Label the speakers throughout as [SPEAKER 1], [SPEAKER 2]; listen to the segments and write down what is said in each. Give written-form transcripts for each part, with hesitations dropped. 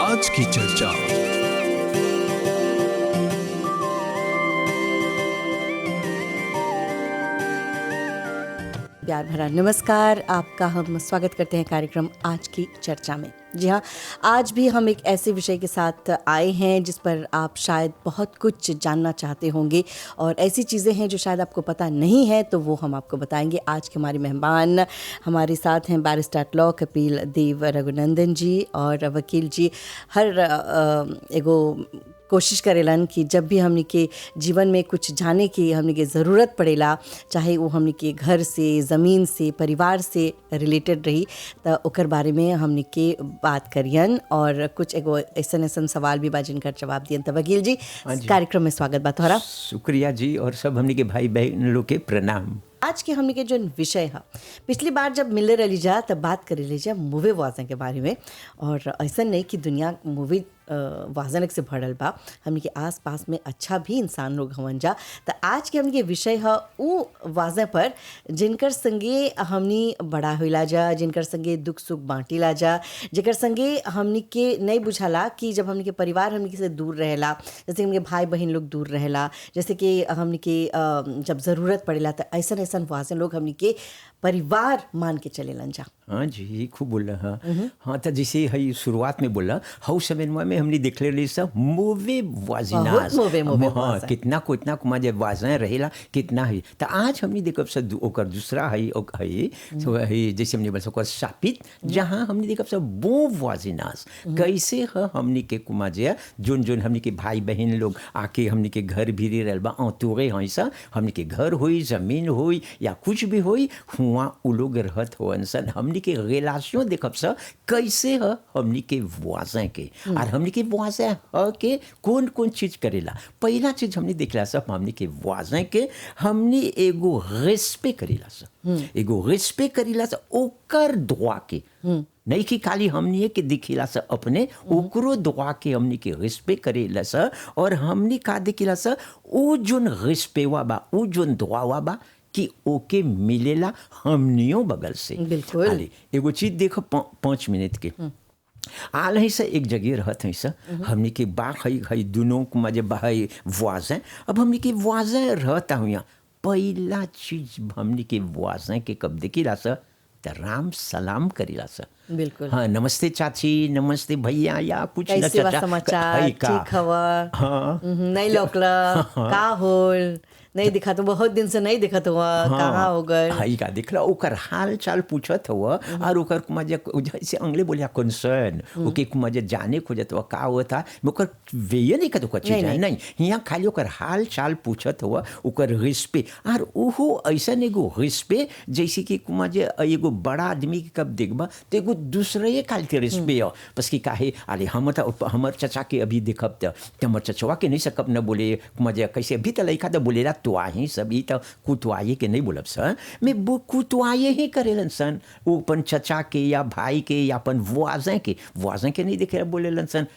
[SPEAKER 1] आज की चर्चा।
[SPEAKER 2] प्यार भरा नमस्कार, आपका हम स्वागत करते हैं कार्यक्रम आज की चर्चा में। जी हाँ, आज भी हम एक ऐसे विषय के साथ आए हैं जिस पर आप शायद बहुत कुछ जानना चाहते होंगे और ऐसी चीज़ें हैं जो शायद आपको पता नहीं है, तो वो हम आपको बताएंगे। आज के हमारे मेहमान हमारे साथ हैं barrister at law Kapil Dev Raghunandan जी और वकील जी। हर एगो कोशिश करेलन कि जब भी हमनी के जीवन में कुछ जाने की हमनी के ज़रूरत पड़ेला, चाहे वो हमनी के घर से, ज़मीन से, परिवार से रिलेटेड रही, तो ओकर बारे में हमनी के बात करियन और कुछ एगो ऐसन सवाल भी बा जिनकर जवाब दियन। तो वकील जी, कार्यक्रम में स्वागत बा तोहरा।
[SPEAKER 3] शुक्रिया जी, और सब हमने के भाई बहन लोग के प्रणाम।
[SPEAKER 2] आज के हमने के जो विषय है, पिछली बार जब मिले रही जा तब बात करे ली जा मूवी वाजन के बारे में, और ऐसा नहीं कि दुनिया मूवी वाजन से भरल बा, हमने के आस पास में अच्छा भी इंसान लोग हवन जा। तो आज के हमने के विषय है वो वाजन पर जिनकर संगे हमनी बड़ा होइला जा, जिनकर संगे दुख सुख बांटीला जा, जेकर संगे हमनी के नहीं बुझाला कि जब हमनी के परिवार हमनी से दूर रहेला, जैसे हमने भाई बहन लोग दूर रहेला, जैसे कि हमनी के जब ज़रूरत पड़ेला, तो ऐसा ऐसा वाजन लोग हमनी के परिवार मान के चलेलन जा।
[SPEAKER 3] हाँ जी, खूब बोल रहा। हाँ, तो जैसे हई शुरुआत में बोला, हाउ समय में हमने देख ले सब मूवी वाजिनास, हाँ, कितना को इतना कुमा जब वाजन रहेला कितना है। तो आज हमने देखब सब ओकर दूसरा है जैसे हमने बोला ओकर शापित, जहाँ हमने देखब सब बो वाजिनास कैसे है हमने के कुमा जे जोन जोन हमने के भाई बहन लोग आके हमने के घर भी रहल बा, औतुरे हैं सा, हमने के घर होई, जमीन होई या कुछ भी होई, हुआ उ लोग रहत हो सन। हमने के रिलेशन देखब सा कैसे है हमने के वाजन के, और हमने के वाजन है के कौन कौन चीज करेला। पहला चीज हमने देखला सब हमने के वाजन के हमने एगो रिस्पेक्ट करेला सब, एगो रिस्पेक्ट करेला सब ओकर दुआ के, नहीं कि खाली हमने के दिखेला सा अपने ओकरो दुआ के हमने के रिस्पेक्ट करेला सा। और हमने का दिखेला सा ओ जोन रिस्पेक्ट बा, ओ जोन दुआ बा कि ओके मिलेला हमनियों बगल से।
[SPEAKER 2] बिल्कुल।
[SPEAKER 3] एगो चीज देखो 5 मिनट के आल है से एक जगह रहत है सा, हमने के बाग है दोनों को मजे बाहर वाजन। अब हमने के वाजन रहता हुआ पहला चीज हमने के वाजन के कब देखिला सा, तो राम सलाम करिला सा।
[SPEAKER 2] बिल्कुल।
[SPEAKER 3] हाँ, नमस्ते चाची, नमस्ते भैया, या कुछ न
[SPEAKER 2] कैसे बा
[SPEAKER 3] चाचा
[SPEAKER 2] समाचार, ठीक हवा,
[SPEAKER 3] हाँ
[SPEAKER 2] नहीं लौकला, का होल, नहीं दिखा तो बहुत दिन से नहीं दिखत हुआ, कहाँ हो गए।
[SPEAKER 3] हाई का दिखला ओकर हाल चाल पूछत हुआ, और ओकर कुमाजे जैसे अंग्रेजी बोलिया कंसर्न, ओके कुमाजे जाने खोजत हुआ का होता, ओकर वेये नहीं कतो कुछ चीज नहीं, यहाँ खाली ओकर हाल चाल पूछत हुआ, ओकर रिस्पेक्ट। और ओहो ऐसा एगो रिस्पेक्ट जैसे कि कुमाजे एगो बड़ा आदमी के कब देखबा तो एगो दूसरे काल के रिस्पेक्ट हो, बस कि काहे अरे हमर चाचा के अभी देखब तो हमर चचवा के नहीं सकब न बोले कुमाजे कैसे अभी तो लइका तो बोलेला तो आही सभी तो कुतवाये के नहीं बोलब सर, मैं वो कुतवाये ही करेलन सन, वो अपन चचा के या भाई के या अपन वाजन के नहीं देखे बोलेलन सन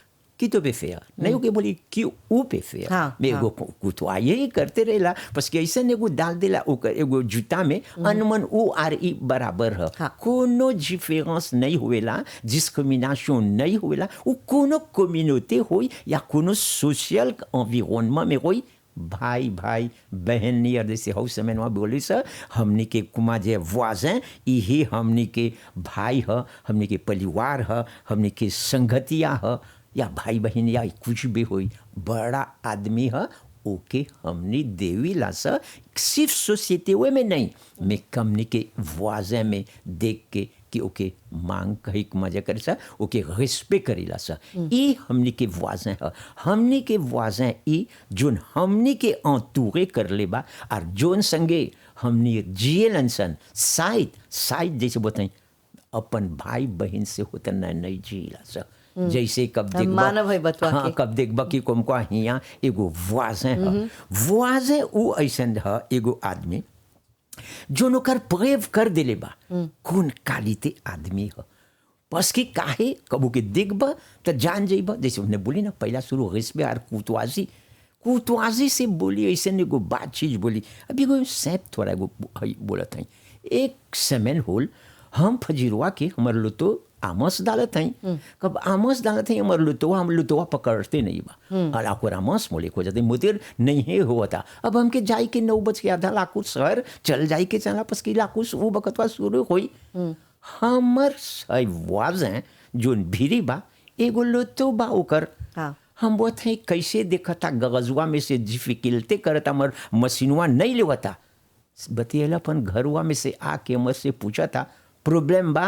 [SPEAKER 3] कि तो बेफेयर नहीं हो के बोली कि वो बेफेयर। मैं एगो कुतवाये ही करते रहेला, बस कि ऐसा एगो डाल देला ओकर एगो जूता में अनमन ओ आर ई बराबर है, कोनो डिफरेंस नहीं होवेला, डिस्क्रिमिनेशन नहीं होवेला, वो कोनो कम्युनिटी होई या कोनो सोशल एनवायरनमेंट में होई, भाई भाई बहन नहीं, और जैसे हाउ समय में बोली सर हमने के कुमा जे वाजन यही हमने के भाई है, हमने के परिवार है, हमने के संगतिया है, या भाई बहन या कुछ भी होई बड़ा आदमी है, ओके हमने देवी ला सर सिर्फ सोसाइटी में नहीं, मैं हमने के वाजन में देख के कि ओके मांग कही मजा करे सा, ओके रिस्पेक्ट करेला सा, ई हमने के वाजन है। हमने के वाजन ई जोन हमने के अंतुरे कर ले बा, और जोन संगे हमने जिए लंसन साइड जैसे बताई अपन भाई बहन से होता नहीं जिएला सा। जैसे कब देखबा, हाँ कब देखबा कि कोमको हिया एगो वाजन है, वाजन वो ऐसन है एगो आदमी जो नोकर प्रेव कर देले बा कौन क्वालिटी आदमी है, बस कि काहे कबू के देखबा तो जान जाइबा। जैसे हमने बोली ना पहला शुरू रिस्पेक्ट और कुतवाजी से बोली, ऐसे एगो बात चीज बोली। अभी एगो सैप थोड़ा एगो बोला था, एक सेमेन होल हम फजीरवा के हमारे लो तो आमस डालत हई कब आमस डालत हई हमर लुतवा हम लुतवा पकड़ते नहीं बा और आको आमस मोले को जाते मुतिर नहीं है होता अब हमके जाई के 9 बज के आधा लाकू शहर चल जाई के चला पस की लाकू वो बकतवा शुरू होई हमर आवाज है जोन भीरी बा एगो लुतो बा ओकर
[SPEAKER 2] हाँ
[SPEAKER 3] हम बोत हैं कैसे देखता गगजुआ में से डिफिकल्टे करता मर मशीनुआ नहीं लेवता बतियला अपन घरवा में से आके हमर से पूछा था प्रॉब्लम बा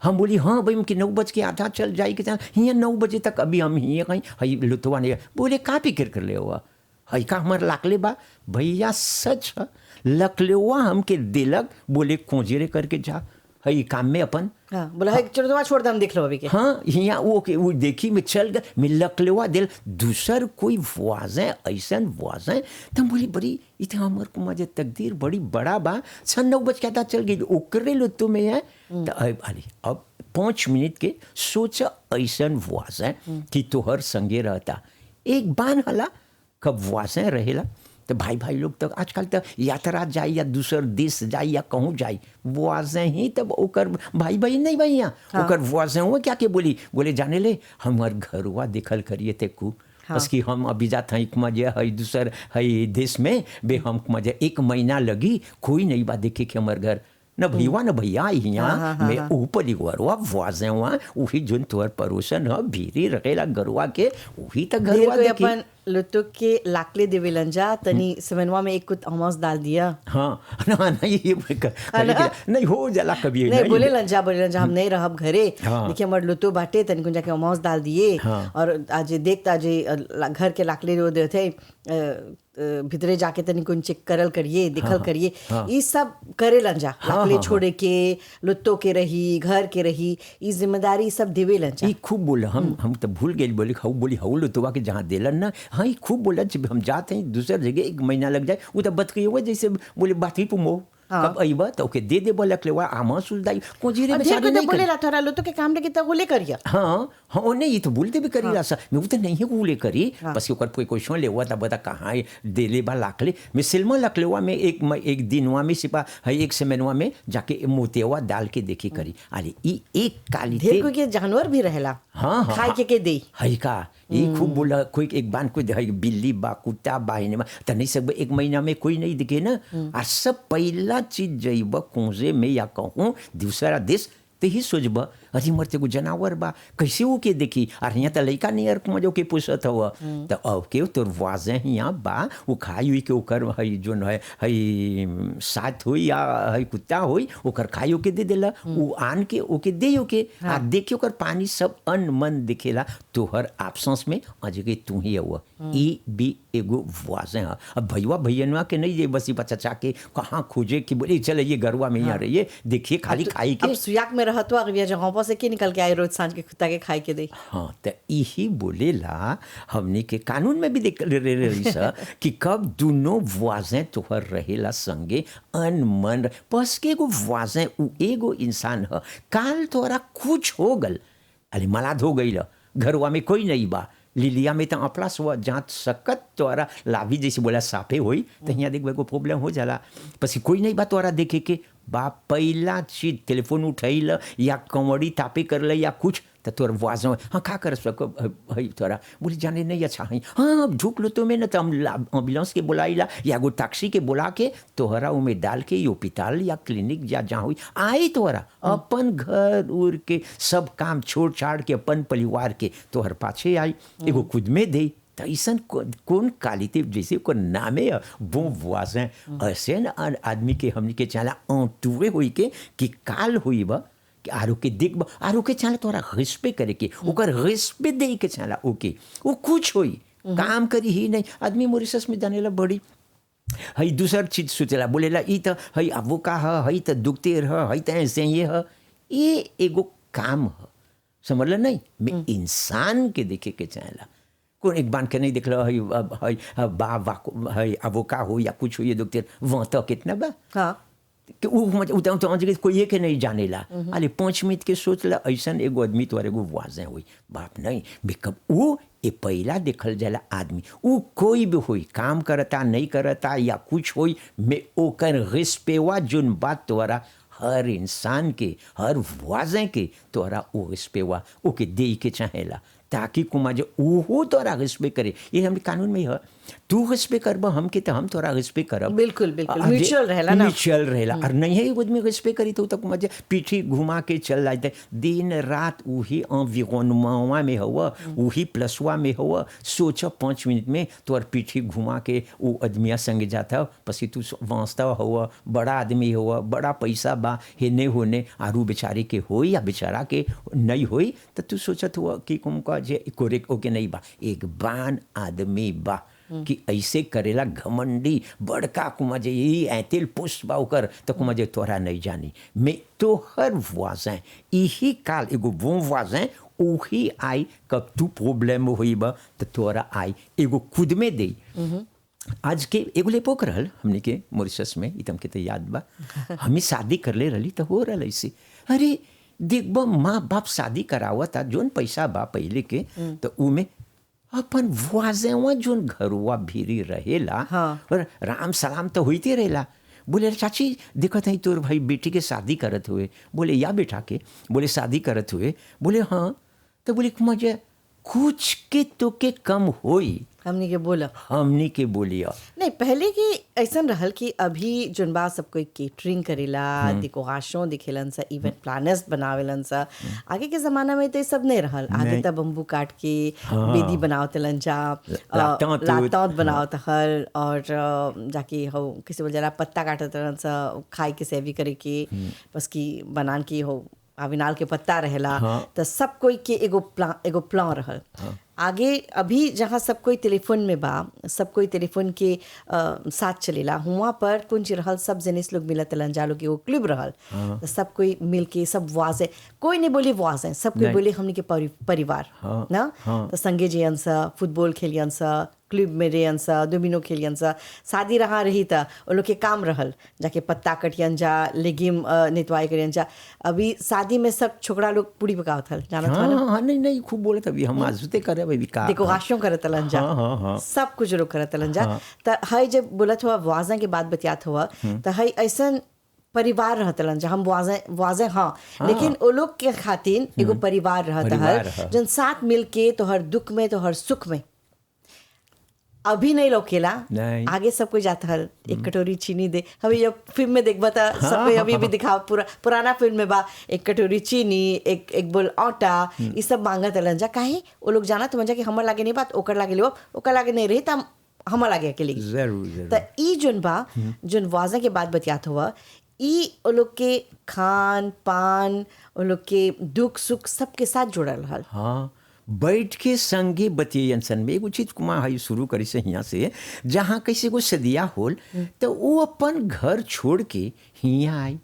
[SPEAKER 3] हम बोली हाँ भाई हमके 9 बज के आधा चल जाए के हियाँ 9 बजे तक अभी हम हियाँ कहीं हई लुतवा नहीं बोले का फिक्र कर ले हुआ हई का हमार लाकले बा भैया सच है लकलेवा हमके दिलक बोले खोजेरे करके जा हई काम में अपन
[SPEAKER 2] हाँ बोला है चलो तो छोड़ दे हम देख लो अभी के
[SPEAKER 3] हाँ यहाँ वो देखी मैं चल गया मैं लकलेवा दिल दूसर कोई वाजें ऐसन वाजें तब बोली बड़ी इतना हमार को मजे तकदीर बड़ी बड़ा बा 9 बज के आता चल गई ओकरे लो तुम्हें है अब 5 मिनट के सोचा ऐसन वाजें कि तोहर संगे रहता एक बान हला कब वाजें रहेला तो भाई भाई लोग तक आजकल तो यात्रा जाए या दूसर देश जाए या कहूँ जाए वाजें ही तब ओकर भाई भाई नहीं भैया
[SPEAKER 2] हाँ।
[SPEAKER 3] ओकर वाजें हुआ क्या के बोले जाने ले हमार घरवा देखल करिए ते खूब
[SPEAKER 2] हाँ।
[SPEAKER 3] बस कि हम अभी जाते हैं मजे है दूसर है देश में बे हम मजे 1 महीना लगी कोई नहीं बा देखे के हमार घर न भैया न भैया यहाँ मैं ऊपर गरवा वाजें हुआ वही जोन तोहर परोसन है भीरी रहेला गरवा के वही तक गरवा
[SPEAKER 2] ढेर कोई
[SPEAKER 3] देखी
[SPEAKER 2] अपन लुत्तो के लाकले देवेलन जा तनी समनवा में एक कुछ आमस डाल दिया
[SPEAKER 3] हाँ ना नहीं ये नहीं हो जाला कभी
[SPEAKER 2] नहीं बोले लंजा हम नहीं रहब घरे
[SPEAKER 3] हाँ।
[SPEAKER 2] देखिए हमार लुत्तो बाटे तनी कुछ जाके आमस डाल दिए
[SPEAKER 3] हाँ।
[SPEAKER 2] और आज देखता आज घर के लाकले रो देते भीतरे जाके तनी कुछ चेक करल करिए देखल करिए ये सब करे लंजा लाकले छोड़े के लुत्तो के रही घर के रही ये जिम्मेदारी सब देवे लंजा
[SPEAKER 3] ये खूब बोला हम तो भूल गए बोले खाऊ बोली हाउ लुतवा के जहाँ देलन ना हाँ ये खूब बोला जब हम जाते हैं दूसर जगह 1 महीना लग जाए वो तो बत गई हुआ जैसे बोले बात ही पुमो कब अइबा तो ओके दे बोला लेवा आमा सुलदाई कोजीरे में सारी नहीं
[SPEAKER 2] बोले ला थोड़ा लुत्तो के काम लगे तो बोले करिया
[SPEAKER 3] हाँ हाँ नहीं ये तो बोलते भी करी रासा मैं वो तो नहीं है बोले करी बस ओकर कोई क्वेश्चन ले हुआ था बता कहाँ देले बा लाकले मैं सिल्मा लकलेवा में एक दिनवा में सिपा है 1 सेमेनवा में जाके मोतेवा डाल के देखी करी अरे ई एक काली
[SPEAKER 2] ढेर कोई के जानवर भी रहेला
[SPEAKER 3] हाँ
[SPEAKER 2] खाए के दे
[SPEAKER 3] है का ये खूब बोला कोई एक बान कोई है बिल्ली बा कुत्ता बा इने तो नहीं सब 1 महीना में कोई नहीं दिखे ना और सब पहला चीज जइब कोंजे में या कहूँ दूसरा देश तो ही सोचब अरे मरते को जनावर बा कैसे वो के देखी और यहाँ तो लड़का नहीं यार मजो के पूछत हुआ तो अब के तोर वाजे यहाँ बा वो खाई हुई के ओकर है जो है साथ हुई या है कुत्ता हुई ओकर खाई के दे देला वो आन के ओके दे ओके आ देखियो ओकर पानी सब अन मन दिखेला तोहर एब्सेंस में अजगे तू ही हुआ ई भी एगो वाजे है अब भैया के नहीं जे बस चचा के कहाँ खोजे कि बोले चले ये गरवा में यहाँ रहिए देखिए खाली खाई के
[SPEAKER 2] सुयाक में रहत हुआ जगह से के निकल के आए रोज सांझ के कुत्ता के खाई के दे
[SPEAKER 3] हाँ तो यही बोलेला हमने के कानून में भी देख रही सा कि कब दोनों वाजें तोहर रहेला संगे अनमन बस के एगो वाजें उ एगो इंसान है काल तोहरा कुछ हो गल अरे मलाद हो गई ल घरवा में कोई नहीं बा लिलिया में तो अपलास हुआ जहाँ सकत तोरा लाभी जैसे बोला साफे हुई तो यहाँ देख को प्रॉब्लम हो जाला पसी कोई नहीं बा तोरा देखे के बा पहला चीज टेलीफोन उठैल या कंवड़ी तापे कर ले या कुछ तो तोर वाज हाँ खा कर सको है तोरा बोले जाने नहीं अच्छा है हाँ अब झुक लो तुम्हें न तो हम एम्बुलेंस के बुलाइला या एगो टैक्सी के बुला के तोहरा उमें डाल के अस्पताल या क्लिनिक या जहाँ हुई आई तोहरा अपन घर उड़ के सब काम छोड़ छाड़ के अपन परिवार के तोहर पाछे आई एगो खुद में दे तो ऐसा कौन कालिते जैसे को नामे वो वाजें ऐसे न आदमी के हमने के चला टूरे हुई के कि काल हुई बा कि आरो के देख आरो के चला तोरा रिस्पे करे के ओकर रिस्पे दे के चला ओके वो कुछ होई काम करी ही नहीं आदमी मॉरिशस में जाने ला बड़ी हई दूसर चीज सोचेला बोलेला ई तो हई अब का हई तो दुखते रह हई तो ऐसे ये एगो काम है समझ नहीं मैं इंसान के देखे के चाहेला कौन एक बान के नहीं देख लो हई बा हई अवोका हो या कुछ हो ये दुखते वहाँ तो कितना बा
[SPEAKER 2] हाँ
[SPEAKER 3] कि वो कोई ये के नहीं जानेला अरे 5 मिनट के सोचला ऐसा एगो आदमी तो एगो वाजे हुई बाप नहीं बेकब वो ये पहला देखल जाला आदमी वो कोई भी हुई काम करता नहीं करता या कुछ हुई मैं ओकर रिस्पेवा जोन बात तोरा हर इंसान के, हर वाजें के तोरा वो रिस्पेवा ओके दे के चाहेला, ताकि कुमा जो उहो तोरा रिस्पेक्ट करे। ये हमरे कानून में है, तू रिस्पेक्ट करब हमके तो हम तोरा रिस्पेक्ट करब।
[SPEAKER 2] बिल्कुल बिल्कुल म्यूचुअल रहेला ना,
[SPEAKER 3] म्यूचुअल रहेला। और नहीं है आदमी रिस्पेक्ट करी तो कुमा जे पीठी घुमा के चल जाते दिन रात वही एनवायरनमेंटवा में हुआ, वही प्लसवा में हुआ। सोच 5 मिनट में तोर पीठी घुमा के वो आदमिया संग जाता, पसी तू वाँचता हुआ, बड़ा आदमी हुआ, बड़ा पैसा बा, हेने होने आरू बेचारे के होई या बेचारा के नहीं होई, तो तू सोचत हुआ कि कुमका जे कोरेक्ट ओके नहीं बा। एक बान आदमी बा कि ऐसे करेला घमंडी बड़का कुमा जे यही ऐतिल पुष्प बा ओकर, तो कुमा जे तोरा नहीं जानी। मैं तो हर वाजें यही काल एगो वो वाजें वही आई कब तू प्रॉब्लम हुई बा तो तोरा आई एगो खुद में दे। आज के एगो लेपोक रहल हमने के मॉरिशस में, इतम के तो याद बा, हमें शादी कर ले रही तो हो रहा ऐसे। अरे देखबा माँ बाप शादी करावा था जोन पैसा बा पहले के, तो उमें अपन वाजेवा जोन घरवा भीरी रहेला, और राम सलाम तो होते रहेला। बोले चाची देखत है तोर भाई बेटी के शादी करत हुए। बोले या बेटा के, बोले शादी करत हुए। बोले हाँ, तो बोले मुझे कुछ के तो के कम होई,
[SPEAKER 2] हमनी के बोला,
[SPEAKER 3] हमनी के बोलिया
[SPEAKER 2] नहीं। पहले की ऐसा रहल कि अभी जोन बा सब कोई केटरिंग करेला, डेकोरेशन दिखेलन सा, इवेंट प्लानर्स बनावेलन सा। आगे के जमाना में तो ये सब नहीं रहल। आगे तब बम्बू काट के बेदी बनावतलन जा, लातौत बनावत हल, और जाके हो किसी बोल जरा पत्ता काटत रहन सा खाए के सेवी करे के, बस की बनान की हो अविनाल के पत्ता रहेला। तो सब कोई के एगो प्लान रहल। आगे अभी जहाँ सब कोई टेलीफोन में बा, सब कोई टेलीफोन के साथ चलेला, हुआ पर कुछ रहल सब जनिस लोग मिलत जा लोग एगो क्लब रहल। तो सब कोई मिल के सब वाजे, कोई नहीं बोली वाजे, सब कोई बोले हमने के परिवार ना। तो संगे जियन सा, फुटबॉल खेलियन सा, क्लब में रेयन सा, डोमिनो खेलियन सा। शादी रहा रही था वो लोग के काम रहल, जाके पत्ता कटियन जा, लेगिम नितवाई करियन जा। अभी शादी में सब छोकरा लोग पूरी पकावत हल, जानत हल।
[SPEAKER 3] हाँ नहीं खूब बोलत अभी हम आजुते करे अभी का
[SPEAKER 2] देखो हाशियों करतलन जा, सब कुछ लोग करतलन जा। तो हई जब बोलत हुआ वाजा के बात बतियात हुआ, तो हई ऐसा परिवार रहतलन जा। हम वाजे हाँ, लेकिन वो लोग के खातिर एगो परिवार रहता है जन साथ मिल के तोहर दुख में तोहर सुख में। अभी नहीं लोकेला, आगे सब कोई जाता है एक कटोरी चीनी दे। अभी जब फिल्म में देखबा था सब कोई अभी भी दिखाओ, पुराना फिल्म में बा एक कटोरी चीनी, एक बोल आटा, ये सब मांगत हलन जा। काहे वो लोग जाना तो मजा कि हमर लागे नहीं बात, ओकर लागे ले, ओकर लागे नहीं रही तो हमर लागे अकेले
[SPEAKER 3] जरूर।
[SPEAKER 2] तो ई जोन बा जोन वाजा के बात बतियात हुआ, ई वो लोग के खान पान, वो लोग के दुख सुख सबके साथ जुड़ल रहल।
[SPEAKER 3] हाँ, बैठ के संगे बतियन सन में एगो चीज कुमा हाई शुरू करी से यहाँ से, जहाँ कैसे को सदिया होल तो वो अपन घर छोड़ के हियाँ आई।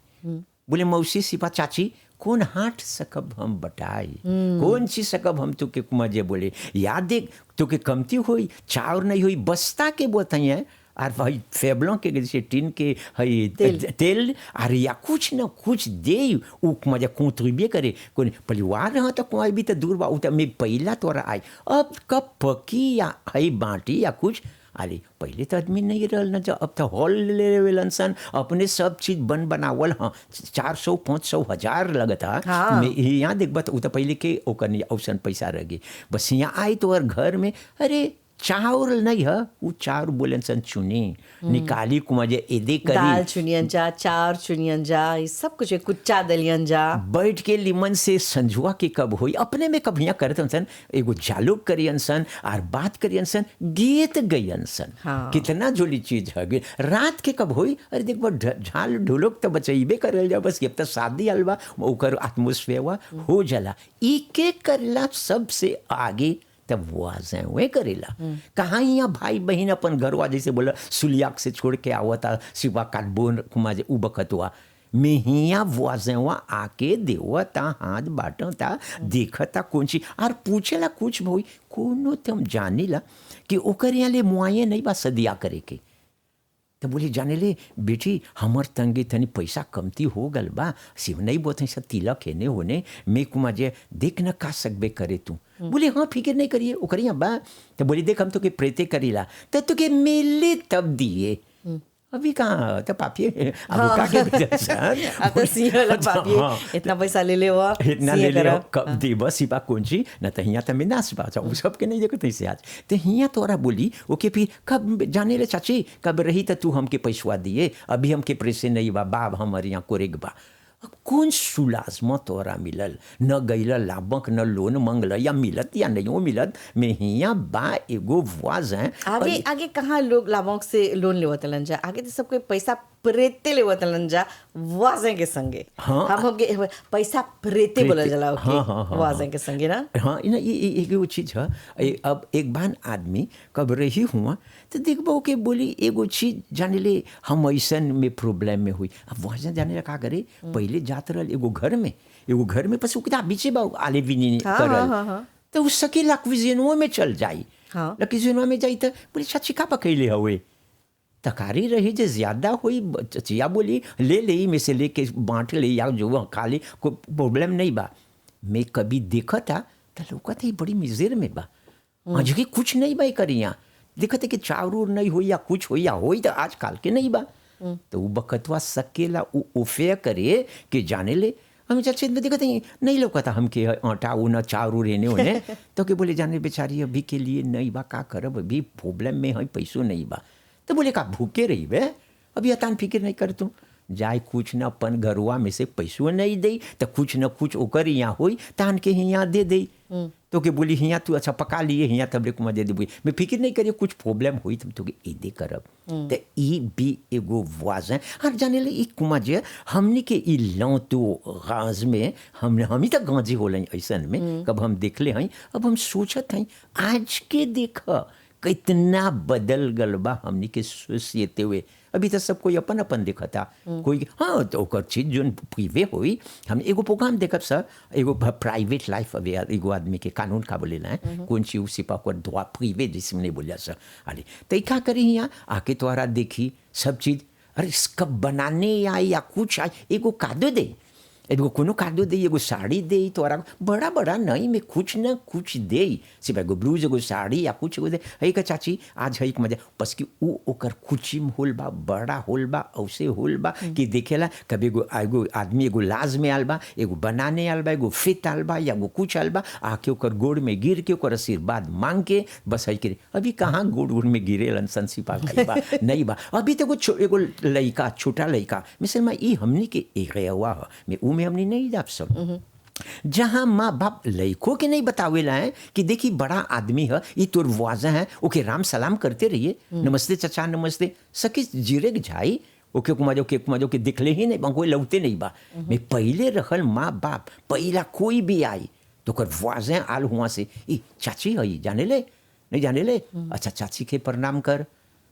[SPEAKER 3] बोले मौसी सिपा चाची कौन हाट सकब हम बटाई, कौन सी सकब हम तुके कुमा जे बोले याद देख तुके कमती हुई, चाउर नहीं हुई, बस्ता के बोतइए और भाई फेबलों के जैसे टीन के हई तेल और या कुछ न कुछ दे उ मजा कंट्रीब्यूट करे। कोई परिवार रहा तो कोई भी तो दूर बा तो मैं पहला तोरा आई, अब कब पकी या हई बाटी या कुछ। अरे पहले तो आदमी नहीं रहल न, अब तो हॉल ले वेलन सन, अपने सब चीज बनावल। हाँ 400 500 1000 लगता। यहाँ देखबा तो पहले के ओकर औसन पैसा रह गई। बस यहाँ आई तो और घर में अरे चाउर नहीं है, वो चाउर बोलन सन चुनी निकाली कुमाजे एदे करी,
[SPEAKER 2] दाल चुनियन जा, चार चुनियन जा, ये सब कुछ कुच्चा दलियन जा।
[SPEAKER 3] बैठ के लिमन से संजुआ के कब हुई अपने में कब यहाँ करते सन, एगो जालूक करियन सन और बात करियन सन, गीत गयन सन। कितना जोली चीज है। रात के कब हुई, अरे देख झाल ढोलक तो बचैबे करल जा, बस अब तो शादी अलवा ओकर एटमॉस्फेयर हो जाला। एक एक करला सबसे आगे तब वाजें वे करेला। कहाँ यहाँ भाई बहन अपन घरवा जैसे बोला सुलियाक से छोड़ के आवता सिवा काटबोन कुमा जे उबकत हुआ में हिया वाजेवा आके देवता हाथ बाटता देखता कौन सी और पूछेला कुछ भाई कोनो तुम जानेला कि ओकर यहाँ ले मुआये नहीं बा सदिया करे के। तो बोले जाने ले बेटी हमर तंगे तनी पैसा कमती हो गल बा, सिव नहीं बोते सब तिलक है ने होने मैं कुमा जे देख न का सकबे करे तू। बोले हाँ फिक्र नहीं करिए ओकरिया बा। तो बोले देख हम तो के प्रेते करीला तो तुके मिले तब दिए। अभी कहाँ तो पापिये अब का के बेचन
[SPEAKER 2] अब तो सिंह लग पापिये इतना पैसा ले ले हुआ
[SPEAKER 3] इतना ले ले कब देव सिपा कौन सी न तो हियाँ तमें नाच बाचा वो सब के नहीं देखो तैसे आज तो हियाँ तोरा बोली ओके फिर कब जाने ले चाची कब रही तो तू हमके पैसवा दिए अभी हमके पैसे नहीं बा बाब हमारे यहाँ कोरेग बा अब कौन सुलाजमा तोरा मिलल न गैल लाभक न लोन मंगल या मिलत या नहीं मिलत में हियाँ बा एगो वाज हैं
[SPEAKER 2] आगे आगे कहाँ लोग लाभों से लोन लेवतलन जा आगे तो सबको पैसा प्रेते लेवतलन जा वाजें के संगे हम पैसा प्रेते बोला जला ओके वाजें के संगे ना
[SPEAKER 3] हाँ ना ये एगो चीज है अब एक बार आदमी कब रही हुआ तो देखबो के बोली एगो चीज जाने ले हम ऐसन में प्रॉब्लम में हुई अब वहाँ जाने ला का करे पहले जात रहल एगो घर में पस उकता बीचे बा आले भी नहीं करल तो उस सके लक्विजिनो में चल जाई लक्विजिनो में जाई तो बोले चाची का पकैले हवे तकारी रही जो ज्यादा हुई चिया बोली ले ले में से लेके बांट ले या जो खा ले कोई प्रॉब्लम नहीं बा मैं कभी देखा था तो लोग ही बड़ी मिजेर में बा आज के कुछ नहीं बा करिया देखा था कि चावरूर नहीं हो या कुछ हो या हो तो आज काल के नहीं बा तो वो बकतवा सकेला वो उफे करे कि जाने ले हम चर्चे में देखते हैं नहीं लोग था हमके आटा उना चावरू रहने होने तो के बोले जाने बेचारी अभी के लिए नहीं बा का करब अभी प्रॉब्लम में है पैसों नहीं बा तो बोले का भूखे रही बे अभी अतान फिक्र नहीं कर तू जाए कुछ न अपन घरवा में से पैसों नहीं दे तो कुछ न कुछ ओकर यहाँ हो तान के यहाँ दे दे तो के बोली यहाँ तू अच्छा पका लिए यहाँ तबले कुमा दे दे बोली मैं फिक्र नहीं करिए कुछ प्रॉब्लम हुई तुम तो दे करब तो ई भी एगो वाज है हर जाने ले कुमा जे हमने के ई लौ तो गाज में हम ही तक गांजी हो ऐसन में कब हम देख ले हैं अब हम सोचत हैं आज के देखा कितना बदल गल बा हमनी के सोचते हुए अभी तो सब कोई अपन अपन देखा था कोई हाँ तो ओकर चीज जो प्रीवे हुई हम एगो प्रोग्राम देखब सर एगो प्राइवेट लाइफ अभी एगो आदमी के कानून का बोले ना कौन सी उसी पर कोई दुआ प्रीवे जिसमें नहीं बोलिया सर अरे तो क्या करी यहाँ आके तुम्हारा देखी सब चीज अरे इसका बनाने आई या कुछ आई एगो कादो दे एगो कोनो कादो दे एगो साड़ी दे तोरा बड़ा बड़ा नहीं में कुछ न कुछ दे सिर्फ एगो ब्लूज एगो साड़ी या कुछ एगो दे है का चाची आज है मजा बस कि ऊ ओकर कुचिम होल बा बड़ा होल बा औसे होल बा कि देखेला कभी एगो आदमी एगो लाज में आल बा एगो बनाने आल बा एगो फिट आल बा या एगो कुछ आल बा आके ओकर गोड़ में गिर के ओकर आशीर्वाद मांग के बस है कि अभी कहाँ गोड़ में गिरे लनसन सिपा बा नहीं बा अभी तो एगो लड़का छोटा लड़का मिसल में ई हमनी के एक हुआ मैं में हमने नहीं जाप सब जहाँ माँ बाप लड़कों के नहीं बतावेला है कि देखी बड़ा आदमी है ये तोर वाजा है ओके राम सलाम करते रहिए नमस्ते चचा नमस्ते सकी जीरे जाई ओके कुमाजो के दिखले ही नहीं कोई लौटे नहीं बा मैं पहले रहल माँ बाप पहला कोई भी आई तो कर वाजा आल हुआ से ई चाची है जाने ले नहीं जाने ले अच्छा चाची के प्रणाम कर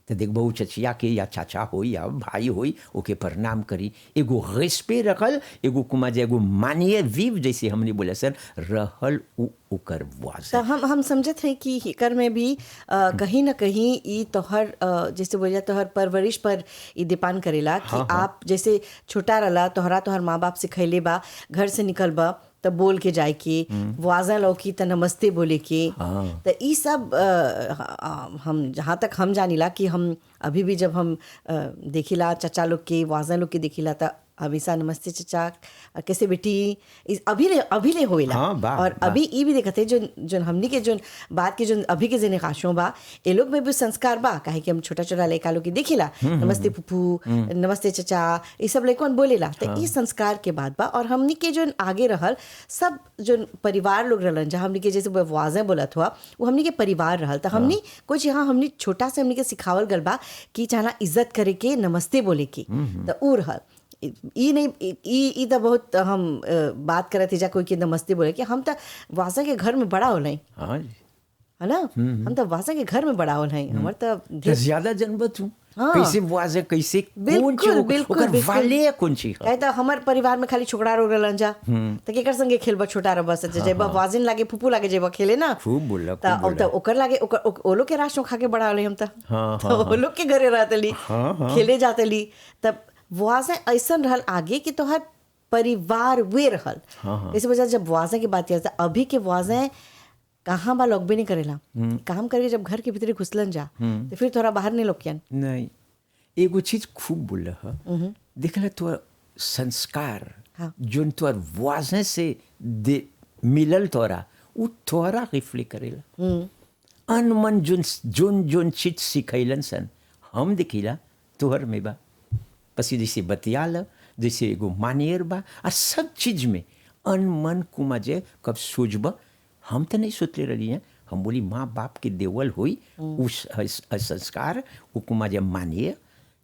[SPEAKER 3] तो देख बहु चचिया के या चाचा हो या भाई हो ओके प्रणाम करी एगो रेस्पे रखल एगो कुमा जे एगो मानिए विव जैसे हमने बोला सर रहल ओकर वाज
[SPEAKER 2] तो हम समझत हैं कि एकर में भी कहीं ना कहीं ई तोहर जैसे बोलिया तोहर परवरिश पर ई डिपेंड करेला कि आप जैसे छोटा रहला तोहर माँ बाप सिखैले बा घर से निकलबा तब बोल के जाए के वाजा लौकी त नमस्ते बोले के तो ये सब हम जहाँ तक हम जानिला कि हम अभी भी जब हम देखिला चचा लोग के वाजा लोग के देखिला तो हमेशा नमस्ते चचा कैसे बेटी अभी ले होइला और अभी ये भी देखते जो हमनी के जो बात के जो अभी के जने खाशों बा ये लोग में भी संस्कार बा काहे कि हम छोटा छोटा लड़का लोग के देखिला नमस्ते पुप्पू नमस्ते चचा ये सब लड़कन बोलेला तो ये संस्कार के बात बा और हमनी के जो आगे रहल सब जो परिवार लोग रहलन जहाँ हमनी के जैसे वाजा बोलत हुआ वो हमनी के परिवार रहल तो हमनी कुछ यहाँ हमनी छोटा से हमनी के सिखावल गल बा कि चाहना इज्जत करे के नमस्ते बोले के तो ऊ रहल ई नहीं ई तो बहुत हम बात करते थे जा कोई के नमस्ते बोले कि हम तो वासा के घर में बड़ा होल है ना हम तो वासा के घर में बड़ा होल हैं हमर तो
[SPEAKER 3] ज्यादा जनबत हूँ कैसे वाजे कैसे
[SPEAKER 2] बिल्कुल
[SPEAKER 3] वाले कौन ची
[SPEAKER 2] कहे तो हमार परिवार में खाली छोकरा रो रहलन जा तो केकर संगे खेलबा छोटा रह बस जेबा वाजिन लागे फुफू लागे जेबा खेले ना
[SPEAKER 3] खूब बोला
[SPEAKER 2] तो ओकर लागे ओलो के राशों खा के बड़ा होले हम तो ओलो के घरे रहतली खेले जातली तब वाजा ऐसा रहल आगे कि तोहर परिवार वे रहल इस वजह जब वाजा की बात करता अभी के वाजा कहाँ बा लोग भी नहीं करेला काम करके जब घर के भीतर घुसलन जा तो फिर थोड़ा बाहर नहीं लोग
[SPEAKER 3] नहीं एगो चीज खूब बोल ह देखला तोर संस्कार
[SPEAKER 2] हाँ।
[SPEAKER 3] जोन तोर वाजन से दे मिलल तोरा उ तोरा रिफ्लेक्ट करेला अनमन जोन जोन जोन चीज सिखैलन सन हम देखिला तोहर में बा पसी जैसे बतियाल जैसे एगो मानियर बा आ सब चीज में अनमन कुमा जे कब सोचब हम तो नहीं सोचले रही हैं हम बोली माँ बाप के देवल हुई उस संस्कार वो कुमा जे मानिए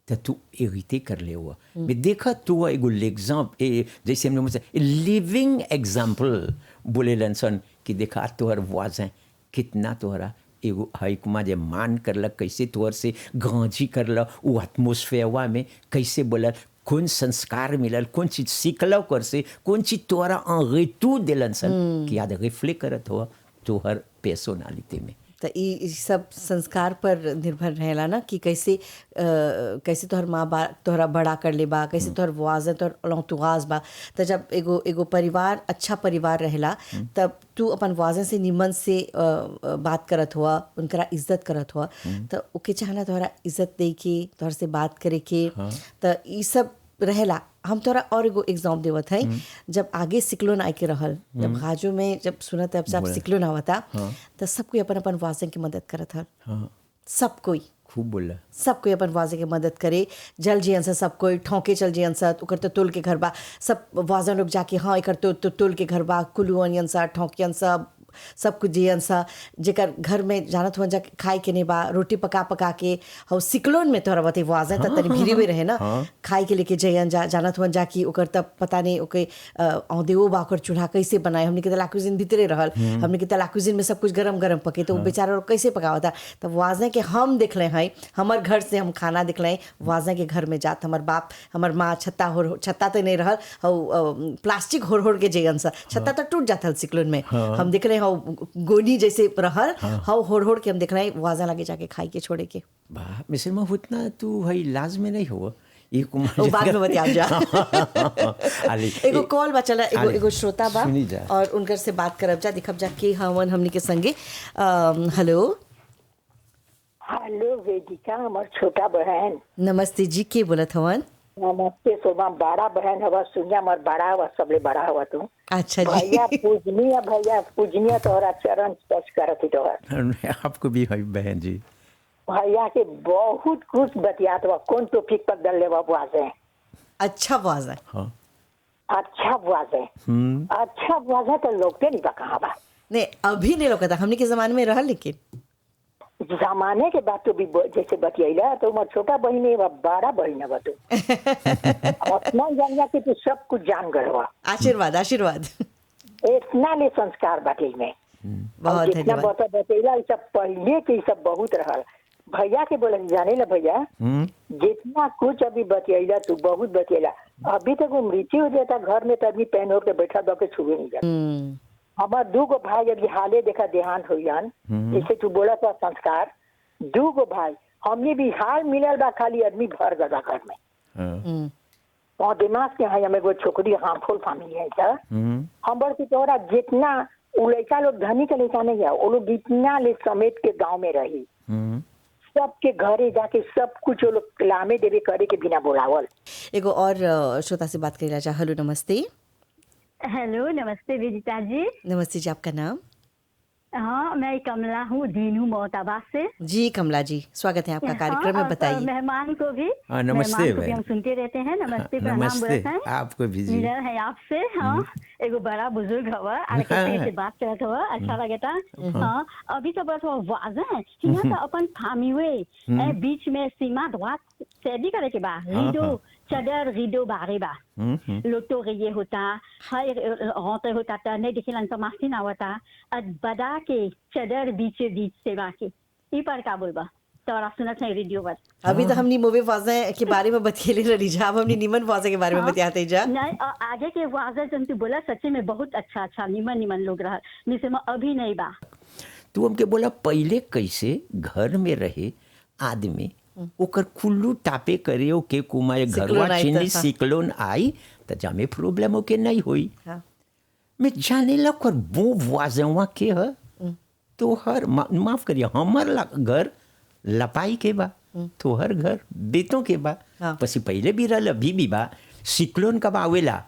[SPEAKER 3] तो तू एगिते कर ले हुआ मैं देखा तू एगो एग्जाम्पल जैसे हमने मुझसे लिविंग एग्जाम्पल बोले लनसन कि देखा तोहर वाजें कितना तोहरा एगो हई कुमा जे मान करलक कैसे तोहर से गांजी करल वो एटमोस्फेयरवा में कैसे बोलल कौन संस्कार मिलल कौन चीज सीखल कर से कौन चीज तोहरा अंगेतू दिलन सन कि याद रिफ्लेक्ट करत हो तोहर पर्सनालिटी में
[SPEAKER 2] तो ई सब संस्कार पर निर्भर रहेला ना कि कैसे कैसे तोहर माँ बाप तोहरा बड़ा कर ले बा कैसे तोहर वाज़ तोहर लौतुआज बा तो जब एगो परिवार अच्छा परिवार रहेला तब तू अपन वाज़न से निमन से बात करत हुआ उनकरा इज्जत करत हुआ तो ओके चाहना तोहरा इज्जत दे के तोहर से बात करे के तो ई सब रहेला हम तोरा और एगो एग्जाम देवत है जब आगे सिक्लोन आए के रहल जब गाजो में जब सुनत अब सब सिक्लोन आवता तो सब कोई अपन अपन वाजन की मदद करत हल सब कोई
[SPEAKER 3] खूब बोला
[SPEAKER 2] सब कोई अपन वाजे के मदद करे जल जियन से सब कोई ठोंके चल जियन से ओकर तो तोल के घर बा सब वाजन लोग जाके हाँ एकर तो तोल के घर बा कुलुअन सा ठोंकियन सब कुछ जियन सा जेकर घर में जानत हुआ जा खाए के नहीं बा रोटी पका पका के हौ सिक्लोन में तोहरा बते वाजे त तनी भीरी भी रहे ना खाए के लेके जयन जा जानत हुआ जा कि ओकर तब पता नहीं ओके औदेओ बा ओकर चूल्हा कैसे बनाए हमने के त लाकुजिन भीतरे रहल हमने के त लाकुजिन में सब कुछ गरम गरम पके तो बेचारा लोग कैसे पकावता तब वाजे के हम देखले हैं हमर घर से हम खाना देखले वाजे के घर में जात हमर बाप हमर माँ छत्ता तो नहीं रहल हौ प्लास्टिक होड़ के जयन सा छत्ता तो टूट जाता सिक्लोन में हम देख रहे गोनी जैसे रहल हाउ होड़ के हम देख रहे वाजा लगे जाके खाई के छोड़े के
[SPEAKER 3] वाह मिसल में उतना तू हई लाज में नहीं हो ये
[SPEAKER 2] वो बाद में बतिया जा एगो कॉल बा चला एगो श्रोता बा और उनकर से बात करब जा दिखब जा के हवन हमनी के संगे हेलो
[SPEAKER 1] हेलो वेदिका हमार छोटा बहन
[SPEAKER 2] नमस्ते जी के बोलत हवन
[SPEAKER 1] नमस्ते शोभा बड़ा बहन हवा सुनिया हमार बड़ा हवा सबले बड़ा हवा तू
[SPEAKER 2] अच्छा जी
[SPEAKER 1] भैया पूजनीय तोहरा चरण स्पर्श करत ही तोहर
[SPEAKER 3] आपको भी है बहन जी
[SPEAKER 1] भैया के बहुत कुछ बतियात हुआ कौन टॉपिक पर डल लेवा वाजे
[SPEAKER 2] अच्छा वाजा
[SPEAKER 3] हाँ
[SPEAKER 1] अच्छा वाजे अच्छा वाजे तो लोगते नहीं बा कहाँ बा
[SPEAKER 2] नहीं अभी नहीं लोकता हमने के जमाने में रहल लेकिन
[SPEAKER 1] जमाने के बाद तो भी जैसे बतियाइला तो मैं छोटा बहन है बड़ा बहन है तू अपना जान जा के तू सब कुछ जान गलवा
[SPEAKER 2] आशीर्वाद आशीर्वाद
[SPEAKER 1] इतना ले संस्कार बाटे में
[SPEAKER 2] बहुत
[SPEAKER 1] जितना
[SPEAKER 2] धन्यवाद
[SPEAKER 1] बतैला सब पहले के सब बहुत रहल भैया के बोला जाने ला भैया जितना कुछ अभी बतियाइला तू बहुत बतियाइला अभी तक वो मृत्यु हो जाता घर में तो आदमी पहन हो के बैठा दो के छुए नहीं जाता हमार दू गो भाई अभी हाले देखा देहांत हुईन जैसे तू बोला था संस्कार दू गो भाई हमने भी हाल मिलल बा खाली आदमी भर गदा घर में और दिमाग के यहाँ हमें वो छोकरी हार्मफुल फैमिली है सर हम बड़ की तोरा जितना वो लड़का लोग धनी का लड़का नहीं है वो लोग जितना ले समेट के गाँव में रही सबके घरे जाके सब कुछ वो लोग लामे देवे करे के बिना बोलावल
[SPEAKER 2] एगो और श्रोता से बात करेला चाह हेलो नमस्ते
[SPEAKER 4] हेलो नमस्ते विजिता जी
[SPEAKER 2] नमस्ते जी आपका नाम
[SPEAKER 4] हाँ मैं कमला हूँ दीनू मोहताबाद से
[SPEAKER 2] जी कमला जी स्वागत है आपका कार्यक्रम में बताइए
[SPEAKER 4] मेहमान को भी
[SPEAKER 3] नमस्ते
[SPEAKER 4] मेहमान को भी हम सुनते रहते हैं नमस्ते प्रणाम
[SPEAKER 3] नमस्ते
[SPEAKER 4] बोलते हैं
[SPEAKER 3] आपको भी जी
[SPEAKER 4] मिलल है आपसे हाँ एगो बड़ा बुजुर्ग हवा से बात करत हुआ अच्छा लगता हाँ अभी तो बस वो वाजा है यहाँ तो अपन फामीवे बीच में सीमा द्वार शादी करे के बा रीडो चदर रीडो बारे बा लोटो ये होता हर होते होता था नहीं देखे लन समास्ती ना होता बदा के चदर बीच से बाकी ई पर का बोलबा तोरा सुनत है रेडियो पर
[SPEAKER 2] अभी तो हमनी मोवे वाजा के बारे में बतियले रही जा अब हमनी निमन वाजा के बारे में बतियाते जा
[SPEAKER 4] नहीं आगे के वाजा जन तू बोला सच्चे में बहुत अच्छा निमन लोग रहा मिसे में अभी नहीं बा
[SPEAKER 3] तू हमके बोला पहले कैसे घर में रहे आदमी ओकर कुल्लू टापे करे ओके कुमा घरवा चीनी सिक्लोन आई तो जामे प्रॉब्लम ओके नहीं हुई मैं जाने ला कर वो वाजवा के है तो हर माफ करिए हमार घर लपाई के बा तोहर घर बेतों के बा
[SPEAKER 2] हाँ।
[SPEAKER 3] पसी पहले भी रहल अभी भी बा सिक्लोन कब आवेला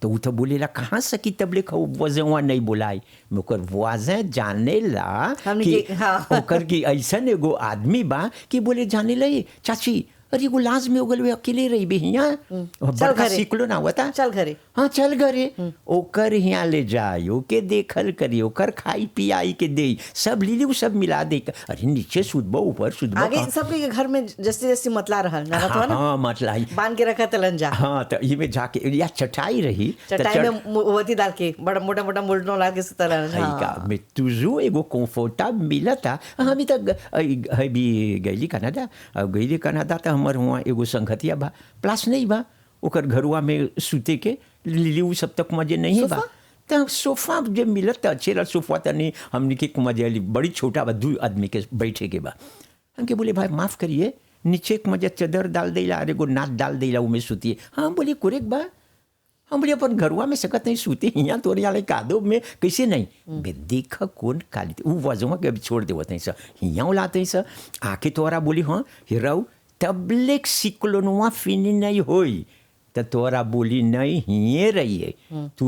[SPEAKER 3] तो उ तो बोलेला कहाँ सकी तबले खो वजवा नहीं बोलाई ओकर वाजे जाने ला
[SPEAKER 2] हमने
[SPEAKER 3] कि
[SPEAKER 2] के- हाँ।
[SPEAKER 3] ओकर की ऐसन एगो आदमी बा कि बोले जाने लई चाची अरे एगो लाज में उगल हुए अकेले रही बे हियाँ बड़का
[SPEAKER 2] घरे।
[SPEAKER 3] सिक्लोन आवता
[SPEAKER 2] चल घरे
[SPEAKER 3] हाँ चल घरे ओकर यहाँ ले जाए ओके देखल करी ओकर खाई पियाई के दे सब लीली उ सब मिला दे अरे नीचे सुधबो ऊपर सुधबो
[SPEAKER 2] आगे सबके घर में जैसे जैसे मतला रहल ना रहत ना
[SPEAKER 3] हाँ मतलब
[SPEAKER 2] बांध के रखा तलन जा
[SPEAKER 3] हाँ तो ये में जाके या चटाई रही तो
[SPEAKER 2] चटाई में मोती डाल के बड़ा मोटा मोटा मुर्दों डाल के सुतलन
[SPEAKER 3] है का में toujours एगो कंफर्टेबल मिलता हम तक है भी गईली कनाडा गईली कनाडा तो हमर हुआ एगो संगतिया बा प्लास नहीं बा ओकर घरुआ में सूते के लिली उ सब तक मजे नहीं बा तो सोफा जब मिलत अच्छे रहा सोफा तो नहीं हमने के मजे बड़ी छोटा बा 2 आदमी के बैठे के बा हमके बोले भाई माफ करिए नीचे एक मजे चादर डाल देला अरे एगो नाथ डाल देला उमें सूतिए हाँ बोले कुरेक बा हम बोले अपन घरुआ में सकत नहीं सूते यहाँ तोरे वाले कादो में कैसे नहीं बे देख कौन काली उ वजवा के अभी छोड़ देवत नहीं सर यहाँ उलाते सर आके तोरा बोली हाँ हिराऊ तबलेक सिक्लोनुआ फिनी नहीं होई तो तोरा बोली नहीं हिए रहिए तू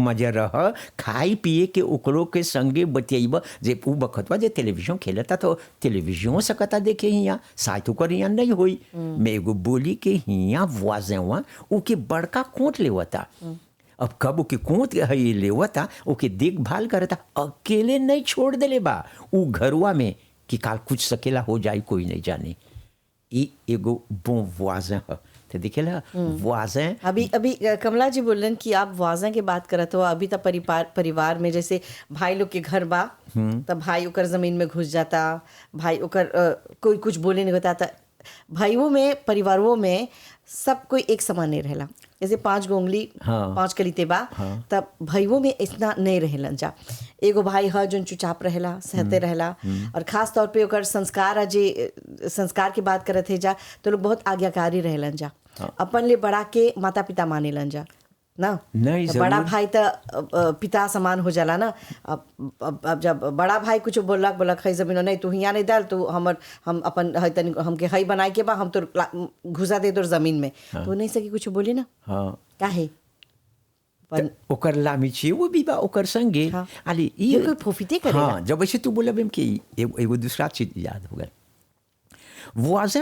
[SPEAKER 3] मजा रह खाई पिए के ओकरो के संगे बतियाब जे उ बखतवा जे टेलीविजन खेलता तो टेलीविजन सकता देखे हियाँ शायद ओकर हियाँ नहीं होई मैं एगो बोली के हियाँ वाजेवा ओके बड़का कोट लेवता अब कब ओके कोट है लेवता ओके देखभाल करता अकेले नहीं छोड़ देले बा उ घरुआ में कि काल कुछ सकेला हो जाए कोई नहीं जाने ई एगो bon voisin है तो देखेला voisin
[SPEAKER 2] अभी अभी कमला जी बोलन कि आप वाजा की बात करत हो अभी तक परिवार में जैसे भाई लोग के घर बा तब भाई ओकर जमीन में घुस जाता भाई ओकर कोई कुछ बोले नहीं होता था भाइयों में परिवारों में सब कोई एक समान नहीं रहेला जैसे 5 गो उंगली
[SPEAKER 3] हाँ।
[SPEAKER 2] 5 कलीते बा तब भाइयों में इतना नहीं रहेलन जा एगो भाई ह जोन चुपचाप रहेला सहते रहेला और खास तौर पे ओकर संस्कार जे संस्कार की बात करत है जा तो लोग बहुत आज्ञाकारी रहेलन जा अपन ले बड़ा के माता पिता मानेलन जा ना
[SPEAKER 3] नहीं,
[SPEAKER 2] तो बड़ा
[SPEAKER 3] जरूर।
[SPEAKER 2] भाई तो पिता समान हो जाला ना अब जब बड़ा भाई कुछ बोलक है जमीन नहीं तू हियाँ नहीं डाल तू हम अपन है तनी हमके हई बनाए के बा हम तो घुसा दे तोर जमीन में तो नहीं सकी कुछ बोली ना
[SPEAKER 3] हाँ
[SPEAKER 2] काहे
[SPEAKER 3] तो ओकर लामिची वो भी बा ओकर संगे
[SPEAKER 2] हाँ।
[SPEAKER 3] अली
[SPEAKER 2] ये कोई फोफिते करेला।
[SPEAKER 3] हाँ जब ऐसे तू बोला बेम कि एगो दूसरा चीज याद हो गया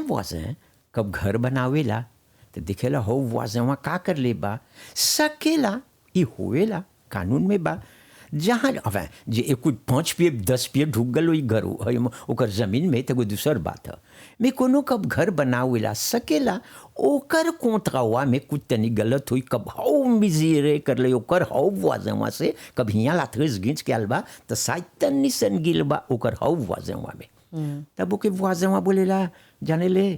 [SPEAKER 3] वाजें कब घर बनावेला तो दिखेला हो वाजेवा का कर ले बा सकेला ई होवेला कानून में बा जहाँ अब जे एक 5 पिए 10 पिए ढुक गल ओई घर ओकर जमीन में तो कोई दूसर बात है मैं कोनो कब घर बनावेला सकेला ओकर कोंतवा में कुछ तनी गलत हुई कब हाउ मिजीरे कर ले ओकर हाउ वाजेवा से कब हियाँ लाथेस गिंच के आलबा तो शायद तनी सन गिल बा ओकर हाउ वाजेवा में तब ओके वाजेवा बोलेला जाने ले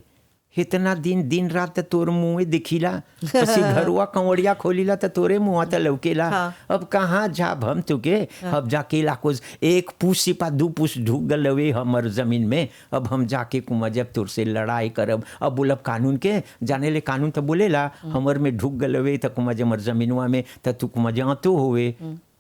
[SPEAKER 3] इतना दिन रात तोर मुँह देखिला पसी घरुआ कंवड़िया खोलीला तो तोरे मुँह त लौकेला अब कहाँ जाब हम तुके अब जाके लाकोज 1 पूस सिपा 2 पूस ढूक गल लवे हमर जमीन में अब हम जाके कुमा जब तोर से लड़ाई करब अब बोलब कानून के जाने ले कानून तो बोलेला हमर में ढूक गल लवे तो कुमा जमर जमीनवा में तो तू कुमा जातो होवे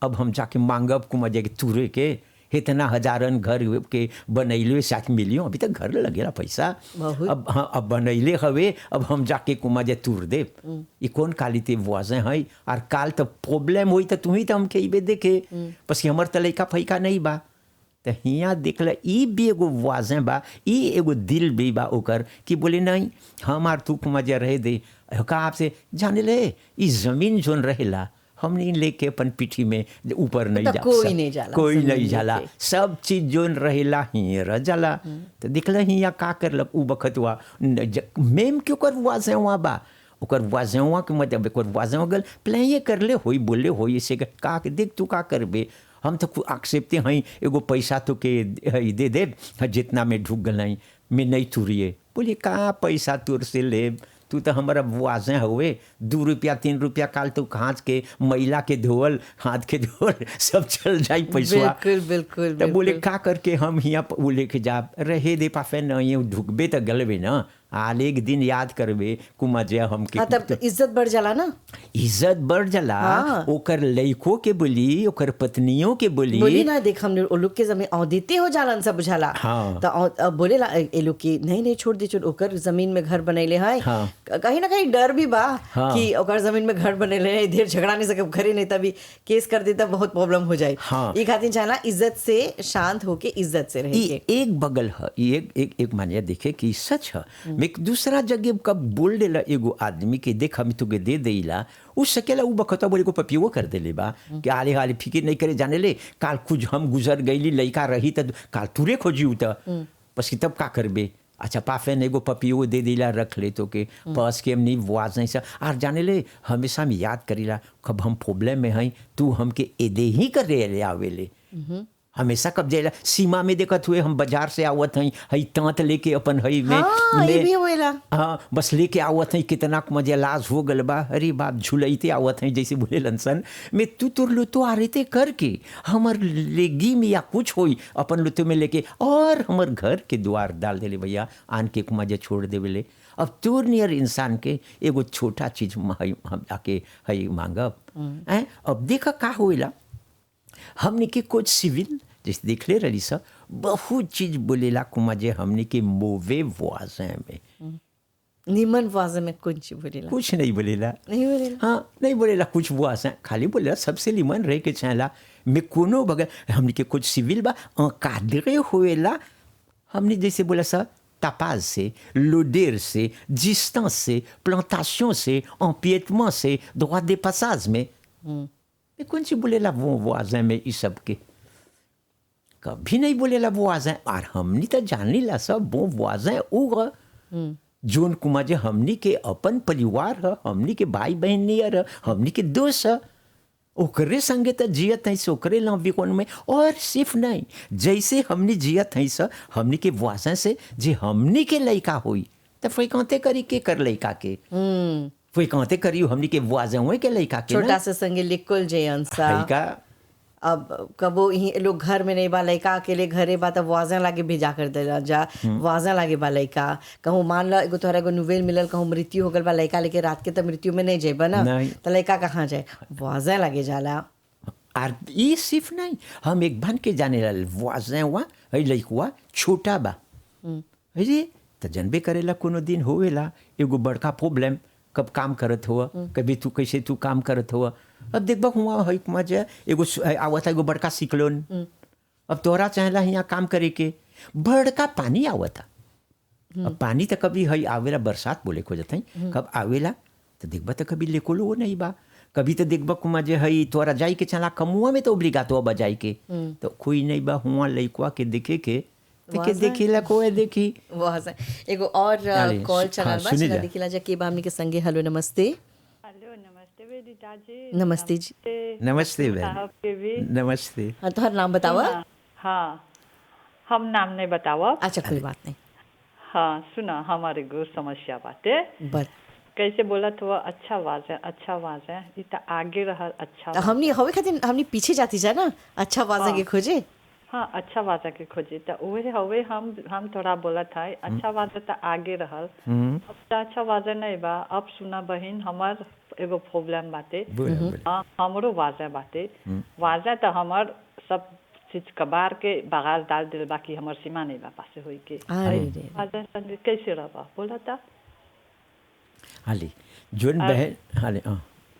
[SPEAKER 3] अब हम जाके मांगब कुमा जाके तुरे के इतना हजारन घर के बनैले 7 मिलियन अभी तक घर लगेला पैसा अब हाँ अब बनैले हवे अब हम जाके कुमा जे तूर दे ये कौन काली ते वाजें है और काल तो प्रॉब्लम हुई तो तू ही तो हमके इबे देखे पसी हमर त लइका फैका नहीं बा तो हियाँ देखला ई भी एगो वाजें बा ई एगो दिल भी बा ओकर कि बोले नहीं हमार तू कुमा जे रहे दे का आपसे जाने ले ई जमीन जोन रहेला हमने लेके अपन पीठी में ऊपर नहीं जा
[SPEAKER 2] कोई नहीं जाला
[SPEAKER 3] कोई नहीं जाला सब चीज जोन रहेला ही रह जाला तो दिखला ही या का करलक उ बखतवा मेम क्यों कर वाजेवा बा ओकर वाजेवा के मतलब ओकर वाजेवा गल प्ले कर ले होई बोले होई से का देख तू का करबे हम तो एक्सेप्ट हैं एगो पैसा तो के दे दे जितना में ढुक गल नहीं मैं नहीं तुरिए बोले का पैसा तुर से ले तू तो हमारा वाजें हुए 2 रुपया 3 रुपया काल तो हाथ के मैला के धोवल हाथ के धोवल सब चल जाई पैसा
[SPEAKER 2] बिल्कुल
[SPEAKER 3] तो बोले का करके हम यहाँ वो लेके जा रहे दे पाफे न ये ढुकबे तो गलबे ना आल एक दिन याद करबे कुमा जे हमके
[SPEAKER 2] हाँ तब तो इज्जत बढ़ जाला ना।
[SPEAKER 3] इज्जत बढ़ जाला।
[SPEAKER 2] हाँ।
[SPEAKER 3] ओकर लइको के बोली, ओकर पत्नियों के
[SPEAKER 2] बोली ना देख हमने ओ लोग के जमीन औदिते हो जालन सब बुझाला।
[SPEAKER 3] हाँ।
[SPEAKER 2] तो अब बोले ला ए लोग की नहीं छोड़ दे छोड़ ओकर जमीन में घर बनैले है।
[SPEAKER 3] हाँ।
[SPEAKER 2] कहीं ना कहीं डर भी बा
[SPEAKER 3] हाँ।
[SPEAKER 2] कि ओकर जमीन में घर बनैले है, इधर झगड़ा नहीं सके घरे नहीं तभी केस कर देता बहुत प्रॉब्लम हो जाए।
[SPEAKER 3] हाँ।
[SPEAKER 2] ये खातिर चाहला इज्जत से शांत होके इज्जत से रहे के।
[SPEAKER 3] एक बगल है, एक मानिया देखे कि सच है। मैं एक दूसरा जगह कब बोल देला एगो आदमी के देख हम तुके दे देला, उ सकेला उ बखता बोले को पपियो कर देले बा कि आले हाले फिकिर नहीं करे जाने ले काल कुछ हम गुजर गईली लइका रही त काल तुरे खोजी उता पसी तब का करबे। अच्छा पाफे ने एगो पपियो दे देला रख ले तो के पास के हम नहीं वाज नहीं सा आर जाने ले हमेशा हम याद करीला कब हम प्रॉब्लम में हई तू हमके एदे ही कर ले आवेले। हमेशा कब जाएला सीमा में देखत हुए हम बाजार से आवत हई हई तांत लेके अपन हई में
[SPEAKER 2] हाँ, ये भी होएला।
[SPEAKER 3] हाँ बस लेके आवत हई कितना मजा लाज हो गल बा। अरे बाप झुलैते आवत हई जैसे बोले लनसन में तू तोर लुतो आरेते करके हमर लेगी में या कुछ होई अपन लुतो में लेके और हमर घर के द्वार डाल देले भैया आन के मजा छोड़ देवेले। अब तोर नियर इंसान के एगो छोटा चीज हम आके हई मांगब हैं। अब देखा का होइला हमने के कुछ सिविल जैसे देख ले रही सा बहुत चीज बोलेला कुमा जे हमने के मोवे वाजे में
[SPEAKER 2] निमन वाजे में कुछ बोलेला
[SPEAKER 3] कुछ नहीं बोलेला।
[SPEAKER 2] नहीं बोलेला।
[SPEAKER 3] हाँ नहीं बोलेला कुछ वाजे खाली बोलेला सबसे निमन रह के चाहेला में कोनो बगैर हमने के कुछ सिविल बा कादरे होएला। हमने जैसे बोला सा तापाज से लोडेर से डिस्टेंस से प्लांटेशन से एम्पिएटमेंट से droit de passage में कौन सी बोलेला वो वाजें में इस सब के कभी नहीं बोलेला वो वाजें। और हमनी तो जानी ला सब वो वाजें उग जोन कुमा जे हमनी के अपन परिवार है, हमनी के भाई बहन नियर है, हमनी के दोस्त है, ओकरे संगे तो जियत है से ओकरे लाभी कोन में। और सिर्फ नहीं जैसे हमनी जियत है से हमनी के वाजें से जे हमनी के लइका होई तो फैकाते करी के कर लइका के फैकाते करी हमनी के वाजें हुए के लइका के
[SPEAKER 2] छोटा से संगे लिकुल जे अंसा
[SPEAKER 3] लइका।
[SPEAKER 2] अब कबो ही लोग घर में नहीं बा लइका अकेले घरे बा तब वाजा लागे भेजा कर देला जा वाजा लागे बा लइका कहूँ मान ला एगो तोहरा एगो नोवेल मिलल कहूँ मृत्यु हो गल बा लइका लेके रात के तब मृत्यु में नहीं जेबा ना तो लइका कहाँ जाए वाजा लागे जाला।
[SPEAKER 3] और ये सिर्फ नहीं हम एक बन के जाने ला वाजें हुआ है लइकुआ छोटा बा अरे तो जनबे करेला कोनो दिन होवेला एगो बड़का प्रॉब्लम कब काम करत हुआ कभी तू कैसे तू काम करत हुआ। अब देखबा हुआ है मजा एगो आवत है एगो बड़का सिक्लोन। अब तोरा चाहेला यहाँ काम करे के बड़का पानी आवता। अब पानी तो कभी है आवेला बरसात बोले को जत कब आवेला तो देखबा तो कभी लेकोलो वो नहीं बा। कभी तो देखबा कुमा जे है तोरा जाई के चला कमुआ में तो ओब्लिगातो बजाई के तो कोई नहीं बा हुआ लइकवा के देखे के देखिला कोई देखी
[SPEAKER 2] वाह एगो और कॉल चला बा चला देखिला जा के बामनी के संगे। हेलो नमस्ते।
[SPEAKER 5] हेलो नमस्ते बेटा जी।
[SPEAKER 2] नमस्ते जी।
[SPEAKER 3] नमस्ते बहन
[SPEAKER 5] आपके भी
[SPEAKER 3] नमस्ते।
[SPEAKER 2] हाँ तोहर नाम बतावा।
[SPEAKER 5] हाँ हम नाम नहीं बतावा।
[SPEAKER 2] अच्छा कोई बात नहीं।
[SPEAKER 5] हाँ सुना हमारे गो समस्या बाते
[SPEAKER 2] बस
[SPEAKER 5] कैसे बोला तो अच्छा आवाज है इतना आगे रहा अच्छा
[SPEAKER 2] हमनी हवे खातिर हमनी पीछे जाती जा ना अच्छा वाजा के खोजे।
[SPEAKER 5] हाँ अच्छा वाजा के खोजे तो वही हवे हम थोड़ा बोला था अच्छा वाजा तो आगे रहल अब तो अच्छा वाजा नहीं बा। अब सुना बहन हमार एगो प्रॉब्लम बाते हमरो वाजा बाते वाजा तो हमार सब चीज कबार के बगाल डाल दिल बाकी हमार सीमा नहीं बा पासे होई के वाजा कैसे रहा बोला था
[SPEAKER 3] हाली जोन बहन हाली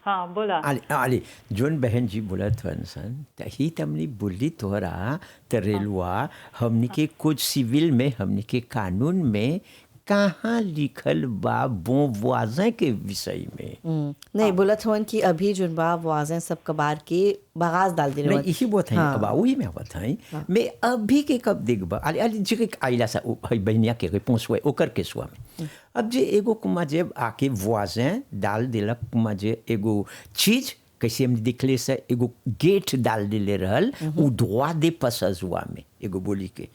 [SPEAKER 5] हाँ बोला
[SPEAKER 3] आली जोन बहन जी बोला सन तही तमनी बोली तोरा तरेलुआ हमनी के कुछ सिविल में हमनी के कानून में कहाँ लिखल बा बो वाजा के विषय में
[SPEAKER 2] नहीं बोला था कि अभी जोन बा वाजा सब कबार के बगास डाल दे
[SPEAKER 3] नहीं इसी बात है। अब वही में बात है मैं अभी के कब देखबा आली आली जे आइला सा बहनिया के रिपोर्ट हुए ओकर के सुआ में अब जे एगो कुमा जे आके वाजा डाल देलक कुमा जे एगो चीज कैसे हम दिखले से एगो गेट डाल दिले रहल उ droit de passage हुआ में एगो बोली के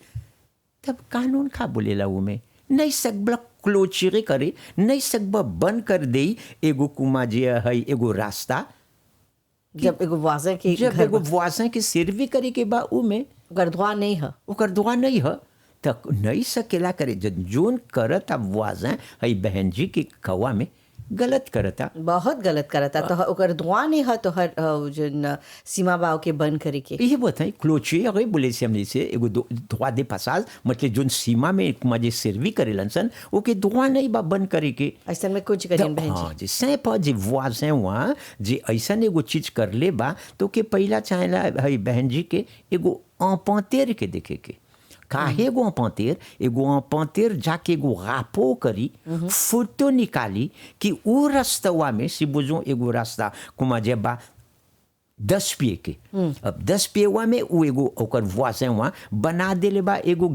[SPEAKER 3] तब कानून का बोलेला वो में नहीं सकबा क्लोचिरे करे नहीं सकबा बंद कर दे एगो कुमा जे है एगो रास्ता
[SPEAKER 2] जब एगो वाजा के
[SPEAKER 3] जब एगो वाजा के सर्वे करे के बा उ में
[SPEAKER 2] ओकर दुआ नहीं है
[SPEAKER 3] ओकर दुआ नहीं है तक नहीं सकेला करे जोन करता वाजा हई बहन जी के कवा में गलत करता
[SPEAKER 2] बहुत गलत करता तो ओकर धुआं नहीं है तो हर जो सीमा बाव के बंद करे के
[SPEAKER 3] ये बताई क्लोचे अगर बोले से हमने से एगो धुआं दे पासाज मतलब जोन सीमा में मजे सर्वी करेलन सन ओके धुआं नहीं बा बंद करे के
[SPEAKER 2] ऐसा में कुछ करियन बहन जी
[SPEAKER 3] हाँ जी सै पर जे वाजे वहाँ जे ऐसा एगो चीज कर ले बा तो के पहला चाहेला हई बहन जी के एगो अपांतेर के देखे के काहे एगो अपांतेर जाके एगो गापो करी फोटो निकाली कि उ रास्तवा में si बुझो एगो रास्ता कुमा जे बा 10 पिए के अब 10 पिएवा में उ एगो ओकर वासे वहाँ बना देले बा एगो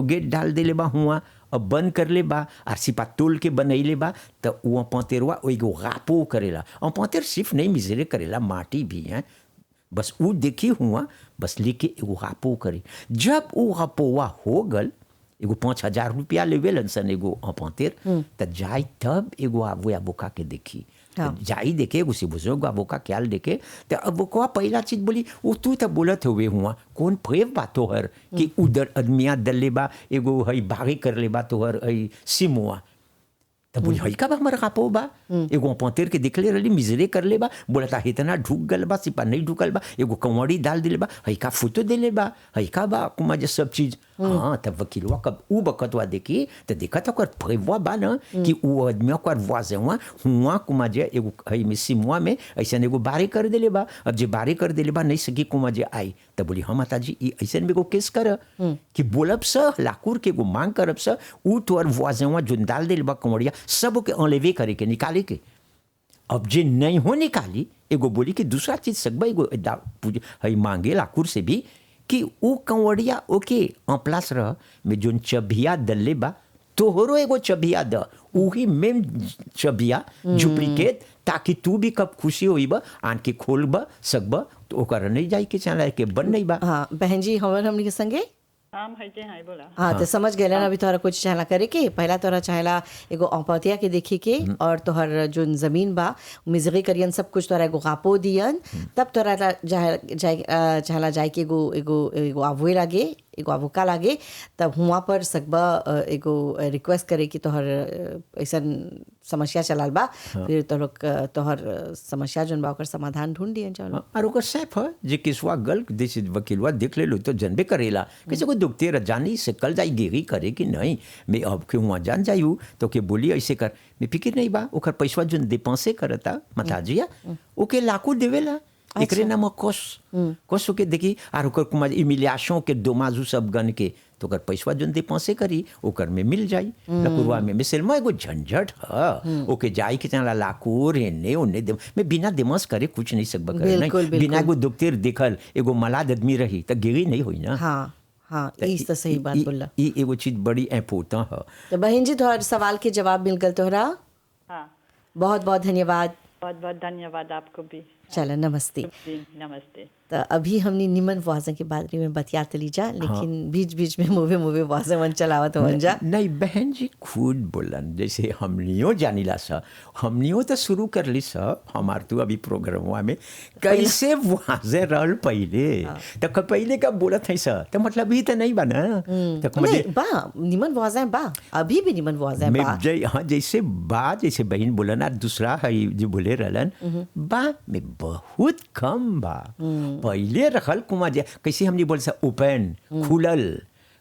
[SPEAKER 3] गेट डाल देले बा हुआ अब बंद कर ले बा और सिपा तोल के बनैले बा तो उ अपांतेरवा एगो गापो करेला अपांतेर सिर्फ नहीं मिजरे करेला माटी भी है बस वो देखी हुआ बस लेके एगो गापो करे जब वो गापोवा हो गल एगो 5,000 रुपया लेवेलन सन एगो अपांतेर त जाई तब एगो आबो बोका के देखी जाई देखे एगो से बुजुर्ग बोका ख्याल देखे तो अब बोका पहला चीज बोली वो तू तो बोलत हुए हुआ कौन प्रेम बा तोहर कि उधर आदमिया दल बा एगो हई बागी कर ले बा तोहर हई सिमुआ तब बोली हई का बा हमारा कापो बा एगो अपांतेर के देखले रहली मिजरे कर ले बा बोला था इतना ढुक गल बा सिपा नहीं ढुकल बा एगो कंवड़ी डाल दिले बा हई का फोटो देले बा हई का बा कुमा जे सब चीज हाँ तब वकीलवा कब उ बकतवा देखी तो देखा तो कर फैवा बा ना कि उ आदमी कर वाजे हुआ कुमा जे एगो हई में सिमुआ में ऐसा एगो बारे कर देले बा अब जे बारे कर देले बा नहीं सकी कुमा जे आई तब बोली हाँ माता जी ऐसा में एगो केस कर कि बोलब स लाकुर के एगो मांग करब स उ तोर वाजे जोन डाल देले बा कंवड़िया सब के अनलेवे करे के निकाले के अब जे नहीं हो निकाली एगो बोली कि दूसरा चीज सकबा एगो हई मांगे लाकुर से भी कि वो कंवड़िया ओके प्लास रह में जोन चबिया दल्ले बा तोहरो एगो चबिया द उही मेम चबिया डुप्लीकेट ताकि तू भी कब खुशी होई बा आन के खोलबा सकबा तो ओकर नहीं जाई के चला के बन नहीं बा
[SPEAKER 2] हाँ बहन जी हमनी के संगे
[SPEAKER 5] हम हइते हाय बोला
[SPEAKER 2] हाँ तो समझ गए ना अभी तोहरा कुछ चाहला करे के पहला तोहरा चाहला एगो औपतिया के देखी के और तोहर जो जमीन बा मिजरी करियन सब कुछ तोहरा एगो गापो दियन तब तोहरा चाहला जाए के एगो एगो एगो आबुए लागे एगो आबुका लागे तब हुआ पर सकबा एगो रिक्वेस्ट करे कि तोहर ऐसा समस्या चलाल बा फिर तोहर समस्या जोन बा ओकर समाधान ढूंढ दियन चलो
[SPEAKER 3] और ओकर सैफ है जे किसवा गल जैसे वकीलवा देख ले लो तो जनबे करेला कैसे कोई दुखते रह जानी से कल जाई गेरी करे कि नहीं मैं अब के वहाँ जान जायू तो के बोली ऐसे कर मैं फिक्र नहीं बा ओकर पैसा जोन देपांसे करता माता जिया ओके लाखों देवेला एकरे नाम कोस के देखी आर ओकर कुमार इमिलियाशों के दोमाजू सब गन के तो ओकर पैसा जोन देपांसे करी ओकर में मिल जाई लकुरवा में मिसलमा एगो झंझट है ओके जाई के चला लाकुर ने ओने दे मैं बिना दिमाग करे कुछ नहीं सकबा करे नहीं बिना एगो दुखतेर देखल एगो मलाद आदमी रही त गिरी नहीं होई ना
[SPEAKER 2] हाँ हाँ ई तो सही बात बोला
[SPEAKER 3] ई एगो चीज बड़ी इम्पोर्टेंट है
[SPEAKER 2] तो बहन जी तोहर सवाल के जवाब मिल गल तोहरा
[SPEAKER 5] हाँ
[SPEAKER 2] बहुत बहुत धन्यवाद
[SPEAKER 5] बहुत बहुत धन्यवाद आपको भी
[SPEAKER 2] चलो नमस्ते
[SPEAKER 5] जी नमस्ते
[SPEAKER 2] तो अभी हमने निमन वाजा के बारे में बतियात ली जा लेकिन बीच बीच में मुवे वाजा मन चलावत हो जा
[SPEAKER 3] नहीं बहन जी खुद बोलन जैसे हमनियो जानिला सा हमनियो तो शुरू कर ली सा हमार तो अभी प्रोग्रामवा में कैसे वाजे रहल पहले तो पहले का बोलत है सा तो मतलब ही तो नहीं बना तो
[SPEAKER 2] नहीं बा निमन वाजा बा अभी भी निमन वाजा बा
[SPEAKER 3] हाँ जैसे बा जैसे बहन बोलन और दूसरा है जो बोले रहलन बा में बहुत कम बा पहले रखल कुमा जे कैसे हमने बोल सा ओपन खुलल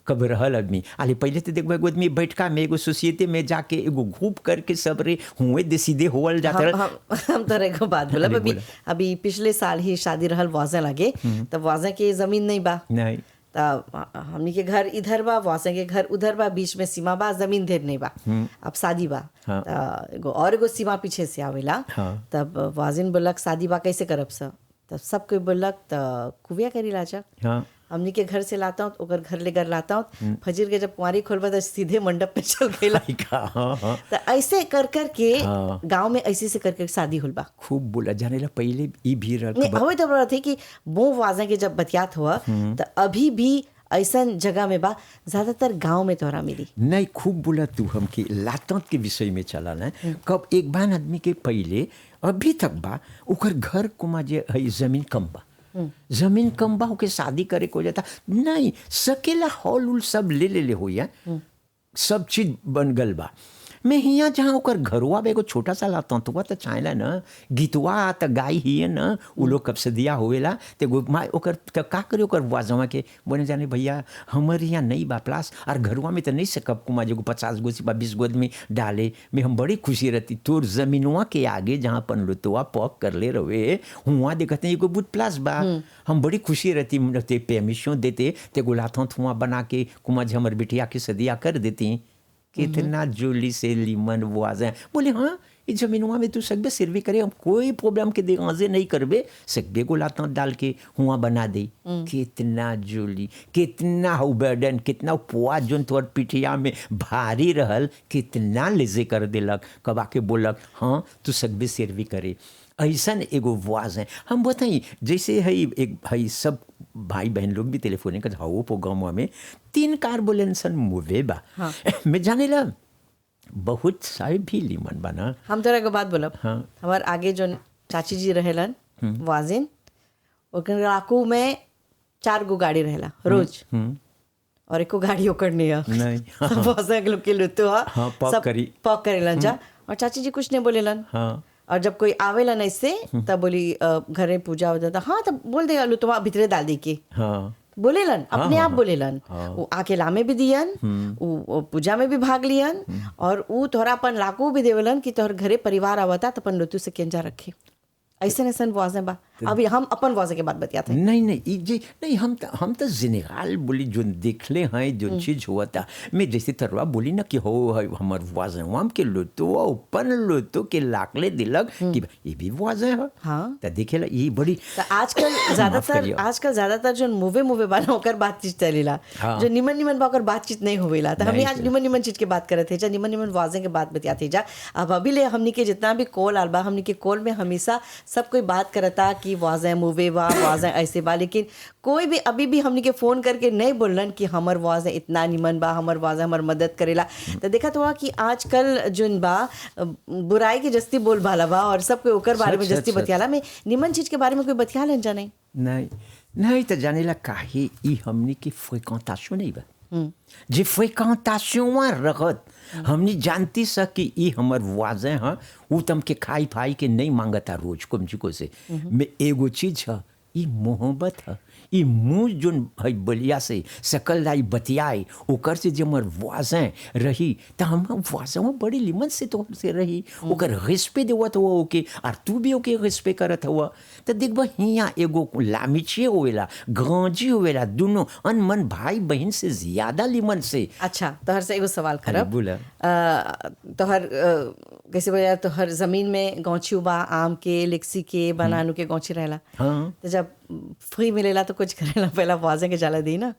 [SPEAKER 3] कब रहल आदमी आले पहले तो देखो एगो आदमी बैठका में एगो सोसाइटी में जाके एगो ग्रुप करके सब रे हुए दे सीधे होवल जाता
[SPEAKER 2] हम तो एगो बात बोला अभी पिछले साल ही शादी रहल वाजा लगे तब वाजा के जमीन नहीं बा
[SPEAKER 3] नहीं
[SPEAKER 2] हमनी के घर इधर बा वाजा के घर उधर बा बीच में सीमा बा जमीन ढेर नहीं बा अब शादी बा एगो और एगो सीमा पीछे से आवेला तब वाजिन बोलक शादी बा कैसे करब सा तब सब कोई बोलक तो कुबिया करी लाचा हमनी के घर से लाता हूँ ओकर घर ले घर लाता हूँ फजीर के जब कुंवारी खोलबा तो सीधे मंडप पे चल गईला तो ऐसे कर कर के गांव में ऐसे से करके शादी होल बा
[SPEAKER 3] खूब बोला जाने ला पहले ई भी
[SPEAKER 2] हवे तो बोला थे कि वो वाजा के जब बतियात हुआ तो अभी भी ऐसा जगह में बा ज्यादातर गांव में तोरा मिली
[SPEAKER 3] नहीं खूब बोला तू हमके लातंत के विषय में चला ना कब एक बार आदमी के पहले अभी तक बा ओकर घर कुमा जे है जमीन कम बा जमीन कम बा होके शादी करे को जाता नहीं सकेला हॉल उल सब ले हुई है सब चीज बन गल बा मैं हियाँ जहाँ ओकर घरवा में एगो छोटा सा लाता तो तो चाहेला न गीतवा त गाई हिए न उ लोग कब से दिया होवेला ते माँ ओकर त का करे ओकर वाजवा के बोले जाने भैया हमर यहाँ नहीं बा प्लास और घरवा में तो नहीं सकब कुमा जो 50 गो बा 20 गो में डाले में हम बड़ी खुशी रहती तोर जमीनवा के आगे जहाँ अपन लुतवा पक कर ले रहे हुआ देखते एगो बुट प्लास बा हम बड़ी खुशी रहती ते परमिशन देते ते गुलाथों थुआ बना के कुमा जी हमर बिटिया के सदिया कर देती कितना जोली से लीमन वाजे बोले हाँ इस जमीनवा में तू सकबे सिर्वी करे हम कोई प्रॉब्लम के देगाजे नहीं करबे सकबे को लाता डाल के हुआ बना दे कितना जोली कितना हो बर्डन कितना पुआ जोन तोर पिठिया में भारी रहल कितना लेजे कर देलक कबा के बोलक हाँ तू सकबे सिर्वी करे ऐसा एगो वाज है हम बताई जैसे है एक भाई सब भाई बहन लोग भी टेलीफोन कर हाओ प्रोग्राम में 3 कार बोले सन मुवे बा हाँ। मैं जाने ला बहुत सारे भी लीमन बना
[SPEAKER 2] हम तोरा के बात बोलब
[SPEAKER 3] हाँ।
[SPEAKER 2] हमार आगे जो चाची जी रहेलन वाजिन ओकर राकू में 4 गो गाड़ी रहेला रोज और एको गाड़ी ओकर नहीं बहुत सारे लोग के लुतो
[SPEAKER 3] हाँ,
[SPEAKER 2] सब
[SPEAKER 3] करी
[SPEAKER 2] पक करेलन जा और चाची जी कुछ नहीं बोलेलन
[SPEAKER 3] हाँ।
[SPEAKER 2] और जब कोई आवेलन ऐसे तब बोली घर में पूजा हो जाता हाँ तब बोल देगा लुतवा भीतरे डाल दी के
[SPEAKER 3] हाँ।
[SPEAKER 2] बोलेलन अपने आप बोलेलन वो आके लामे भी दियन वो पूजा में भी भाग लियन और वो तोहरा अपन लाकू भी देवलन कि तोहर घरे परिवार आवता तो अपन लुतु से केंजा रखे ऐसे ऐसा वाजे बा अभी हम अपन वाजे के बात बतियाते हैं
[SPEAKER 3] नहीं जी नहीं हम तो जिनेगाल बोली जो देखले हैं जो चीज हुआ था मैं जैसे तरवा बोली ना कि हो हमार वाजे हम के लुतो अपन लुतो के लाकले दिलक कि ये भी वाजे है
[SPEAKER 2] हाँ
[SPEAKER 3] तो देखेला ये बड़ी
[SPEAKER 2] तो आजकल ज्यादातर जो मूवे बना होकर बातचीत चलेला जो निमन बा ओकर बातचीत नहीं होवेला तो हमने आज निमन चीज के बात करते थे निमन वाजे के बात बतियाते जा अब अभी ले हमनी के जितना भी कॉल आल बा हमनी के कॉल में हमेशा सब कोई बात करता कि वाजे मूवे बा वाजे ऐसे बा लेकिन कोई भी अभी भी हमनी के फोन करके नहीं बोलन कि हमर वाजे इतना निमन बा हमर वाजे हमर मदद करेला तो देखा तो कि आजकल जोन बा बुराई के जस्ती बोल भाला बा और सब कोई ओकर बारे में जस्ती बतियाला में निमन चीज के बारे में कोई बतिया लेन जा
[SPEAKER 3] नहीं तो जानेला काहे ई हमनी की फ्रीक्वेंटेशन नहीं बा जे फ्रीक्वेंटेशन रखत हमनी जानती स कि ई हमर वाजे हाँ वो तम के खाई फाई के नहीं मांगता रोज कम चुको से में एगो चीज है ई मोहब्बत है ई मुँह जोन है बलिया से सकल लाई बतियाए ओकर से जब हमर वाजे रही तो हम वाजे में बड़ी लिमन से तो से रही ओकर रिस्पे देवत हुआ ओके और तू भी ओके रिस्पे करत हुआ तो देखबा हियाँ एगो लामिचिए होवेला गांजी होवेला दोनों अनमन भाई बहन से ज्यादा लिमन से
[SPEAKER 2] अच्छा तोहर से एगो सवाल करब
[SPEAKER 3] बोला
[SPEAKER 2] तोहर कैसे बोला तोहर जमीन में गौछी बा आम के लिक्सी के बनानू के गौछी रहेला
[SPEAKER 3] हाँ।
[SPEAKER 2] तो जब फ्री मिलेला तो कुछ करेला पहला वाजे के जाला दी ना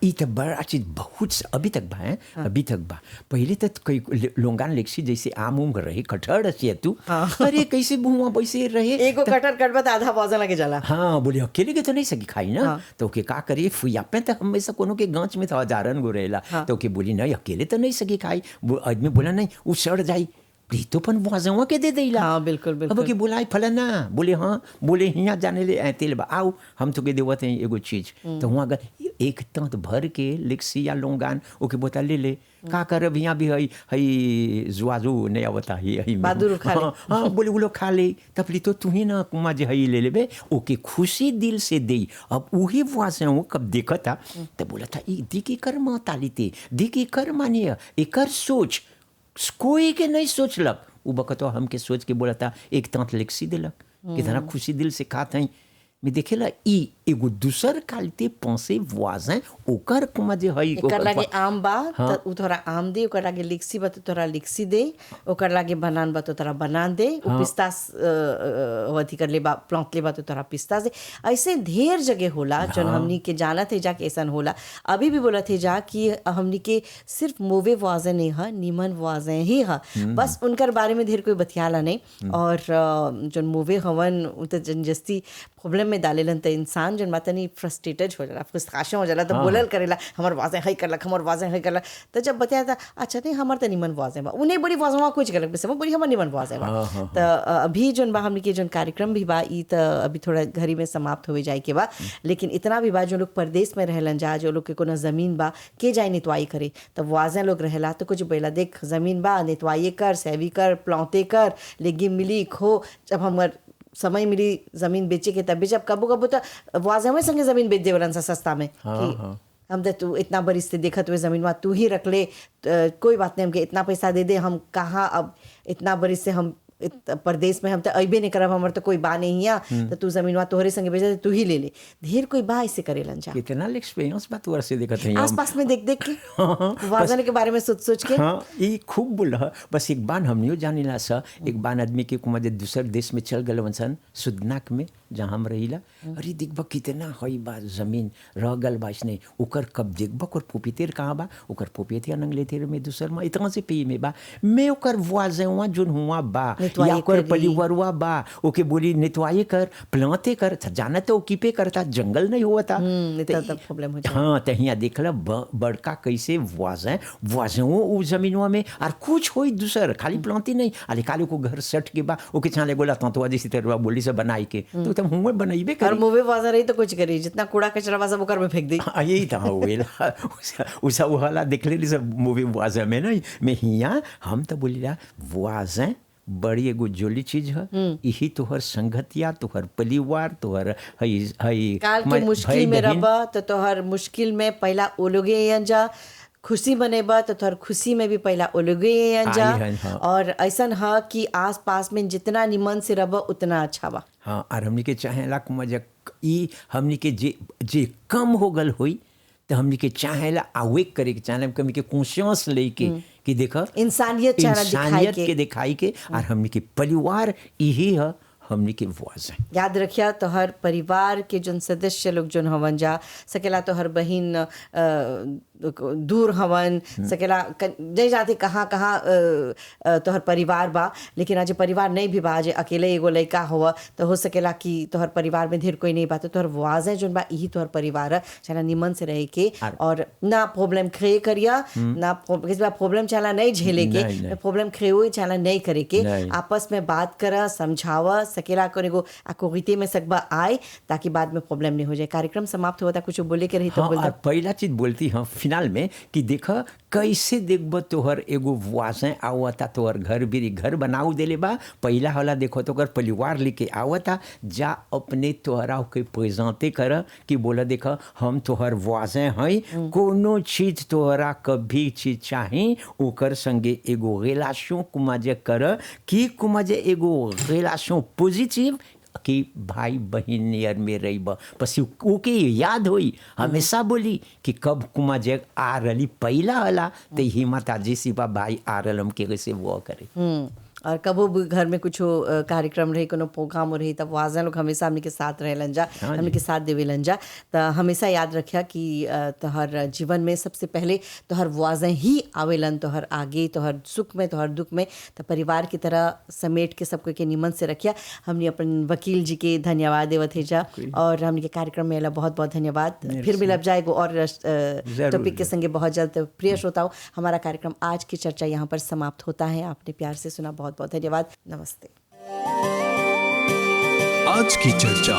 [SPEAKER 3] ये तो बड़ा चीज बहुत अभी तक बा है अभी तक बा पहले तो कई लोंगान लेक्सी जैसे आम उम रहे कटहर रही तू अरे कैसे बुआ वैसे रहे
[SPEAKER 2] एगो कटहर कटबा तो आधा वाजा लगे जाला
[SPEAKER 3] हाँ बोले अकेले के तो नहीं सकी खाई ना तो के का करिए फुया पे तो हमेशा कोनो के गांच में था हजारन गो रहेला तो के बोली नहीं अकेले तो नहीं सकी खाई आदमी बोला नहीं वो सड़ जाई प्रीतोपन वाजवा के दे देला
[SPEAKER 2] हाँ बिल्कुल
[SPEAKER 3] अब के बुलाई फलाना बोले हाँ बोले हियाँ जाने ले तेल बा आओ हम तो के देवत हैं एगो चीज तो वहाँ गए एक तंत भर के लिक्सी या लोंगान ओके बोता ले का करब यहाँ भी हई जुआजू नहीं आवता ही
[SPEAKER 2] बहादुर खा ले
[SPEAKER 3] हाँ बोले वो लोग खा ले तब प्रीतो तू ही ना कुमा जे हई ले लेबे ओके खुशी दिल से दे अब वही वाजवा कब देखा था तब बोला था दिकी कर माताली ते दिकी कर मानिए एकर सोच कोई के नहीं सोचलक वो बकतो हमके सोच के बोला था एक तांत लिक्सी दिलक कितना खुशी दिल से खात हैं मैं देखेला ई एगो दूसर कालते पंसे वाजें ओकर कुमा जे हई
[SPEAKER 2] ओकर लागे आम बा त उ तोरा आम दे ओकर लागे लिक्सी बा तो तोरा लिक्सी दे ओकर लागे बनान बा तो तोरा बनान दे उ पिस्तास वथी कर ले बा प्लांट ले बा तो तोरा पिस्तास दे ऐसे ढेर जगह होला जन हमनी के जाना थे जा के ऐसन होला अभी भी बोला थे जा कि हमनी के सिर्फ मोवे वाजे नहीं है निमन वाजे ही है बस उनकर बारे में ढेर कोई बतियाला नहीं और जन मोवे हवन उ त जस्ती प्रॉब्लम प्रॉब्लम में डालेलन त इंसान जन बात नहीं फ्रस्ट्रेटेड हो जाला, फ्रस्ट्रेशन हो जाला, तो बोलल करेला हमर वाजे हई करलक, हमर वाजे हई करलक। तो जब बताया था अच्छा नहीं हमर त निमन वाजे बा, उन्हें बड़ी वाजे कुछ करलक बस बड़ी हमर निमन वाजे बा। तो अभी जोन बा हमनी के जोन कार्यक्रम भी बा ई त अभी थोड़ा घड़ी में समाप्त हो जाए के बा, लेकिन इतना भी बा जो लोग परदेश में रहलन जा, जो लोग के कोनो जमीन बा के जाए नितवाई करे, तो वाजे लोग रहेला तो कुछ बेला देख जमीन बा नितवाई कर, सेवी कर, प्लांते कर, लेगी मिली खो, जब हमर समय मिली जमीन बेचे के तब जब कबो कबो तो वाजे में संगे जमीन बेच देवलन सा सस्ता में कि हम तो तू इतना बरिस से देखत हुए जमीन तू ही रख ले, कोई बात नहीं हमके इतना पैसा दे दे, हम कहाँ अब इतना बरिस से हम परदेश में हम तो अबे नहीं करब, हमर तो कोई बा नहीं है, तो तू जमीनवा तोहरे संगे बेचा तू ही ले ले। ढेर कोई बा ऐसे करेलन जा,
[SPEAKER 3] कितना एक्सपीरियंस बा तोहर से देखत है
[SPEAKER 2] आस-पास में देख देख के वाजन के बारे में सोच के।
[SPEAKER 3] हाँ ये खूब बोल रहा। बस एक बार हमनियो जानिला सा, एक बार आदमी के कुमा जे दूसर देश में चल गल वंसन सुदनाक में जहाँ हम रहिला, अरे देखबा कितना हई बा जमीन रह गल बास नहीं, ओकर कब देखबा ओकर पोपीतेर कहाँ बा, ओकर पोपीतेर नंगले तेरे में दूसर में इतना से पे में बा, मैं ओकर वाजेवा जोन हुआ बा या ओकर परिवारवा बा, ओके बोली नितवाई कर, प्लांते कर, जाना तो ओकीपे करता, जंगल नहीं हुआ था
[SPEAKER 2] तब प्रॉब्लम हो जाए।
[SPEAKER 3] हाँ तो यहाँ देखला बड़का कैसे वाजे वो जमीनवा में और कुछ होई दूसर खाली प्लांती नहीं, अरे खाली को घर सट के बा ओके चाले गोला तो जैसे तेरवा बोली से बनाई के तो तब हुए बनइबे
[SPEAKER 2] और
[SPEAKER 3] करी
[SPEAKER 2] मुंह वाजा रही तो कुछ करी, जितना कूड़ा कचरा बा सब ओकर में फेंक दी।
[SPEAKER 3] यही था वेला उसा वाला देख ले सब मूवी वाजा में नहीं, मैं हिया हम तो बोलिला वाजा बड़ी एगो जोली चीज है, यही तोहर संगतिया, तोहर परिवार, तोहर हई हई
[SPEAKER 2] काल के मुश्किल में रबा तो तोहर मुश्किल में पहला ओ लोगे यन जा, खुशी मनेबा तो तोहर खुशी में भी पहला ओ लोगे यन जा।
[SPEAKER 3] हाँ।
[SPEAKER 2] और ऐसन है कि आस पास में जितना निमन से रबा उतना अच्छा बा।
[SPEAKER 3] हाँ और हमनी के चाहेला मजा ई हमनी के जे कम हो गल होई तो हमनी के चाहेला अवेक करे के चाहेला हमनी के कॉन्शियस लेके कि देखा
[SPEAKER 2] इंसानियत
[SPEAKER 3] के दिखाई के और हमनी के परिवार यही है हमनी के वाज।
[SPEAKER 2] याद रखिया तो हर परिवार के जोन सदस्य लोग जोन हवन जा सकेला, तो हर बहिन दूर हवन सकेला नहीं जाते कहाँ तोहर परिवार बा, लेकिन आज परिवार नहीं भी बा, आज अकेले एगो लड़का हुआ तो हो सकेला कि तोहर परिवार में ढेर कोई नहीं बा, तो तोहर वाज है जोन बा यही तोहर परिवार है। चला निमन से रहे के और ना प्रॉब्लम क्रिएट करिया, ना प्रॉब्लम चला नहीं झेले के, प्रॉब्लम क्रिएट चला नहीं करे के, आपस में बात करा समझावा सकेला को एगो अकोगिते में सकबा आए ताकि बाद में प्रॉब्लम नहीं हो जाए। कार्यक्रम समाप्त हुआ था, कुछ बोले के रही तो बोल।
[SPEAKER 3] पहला चीज बोलती हाँ फिनाल में कि देखा कैसे देखब तोहर एगो वासें आवता, तोहर घर भी घर बनाऊ देले बा, पहला वाला देखो तोहर परिवार लेके आवता, जा अपने तोहरा के प्रेजेंटे कर कि बोला देखा हम तोहर वासें हैं, कोनो चीज तोहरा कभी चीज चाहे ओकर संगे एगो रिलेशन कुमाजे कर कि कुमाजे एगो रिलेशन पॉजिटिव कि भाई बहन नियर में रही बस ओके याद होई हमेशा बोली कि कब कुमा जग आ रही पहला हला तो ही माता जी सिवा भाई आ रल हम के से वो करे।
[SPEAKER 2] और कबो भी घर में कुछ कार्यक्रम रही कोनो प्रोग्राम रही तब वाजा लोग हमेशा हमने के साथ रहेलन जा, हमने के साथ देवेलन जा। तो हमेशा याद रखिया कि तोहर जीवन में सबसे पहले तोहर वाजा ही आवेलन, तोहर आगे तोहर सुख में तोहर दुख में, तो परिवार की तरह समेट के सबको के निमन से रखिया। हमने अपन वकील जी के धन्यवाद देवत है जा और हमने के कार्यक्रम में बहुत बहुत धन्यवाद। फिर मिलब जाएगा और टॉपिक के संगे बहुत जल्द। प्रिय श्रोताओ, हमारा कार्यक्रम आज की चर्चा यहाँ पर समाप्त होता है। आपने प्यार से सुना, बहुत बहुत धन्यवाद। नमस्ते।
[SPEAKER 6] आज की चर्चा।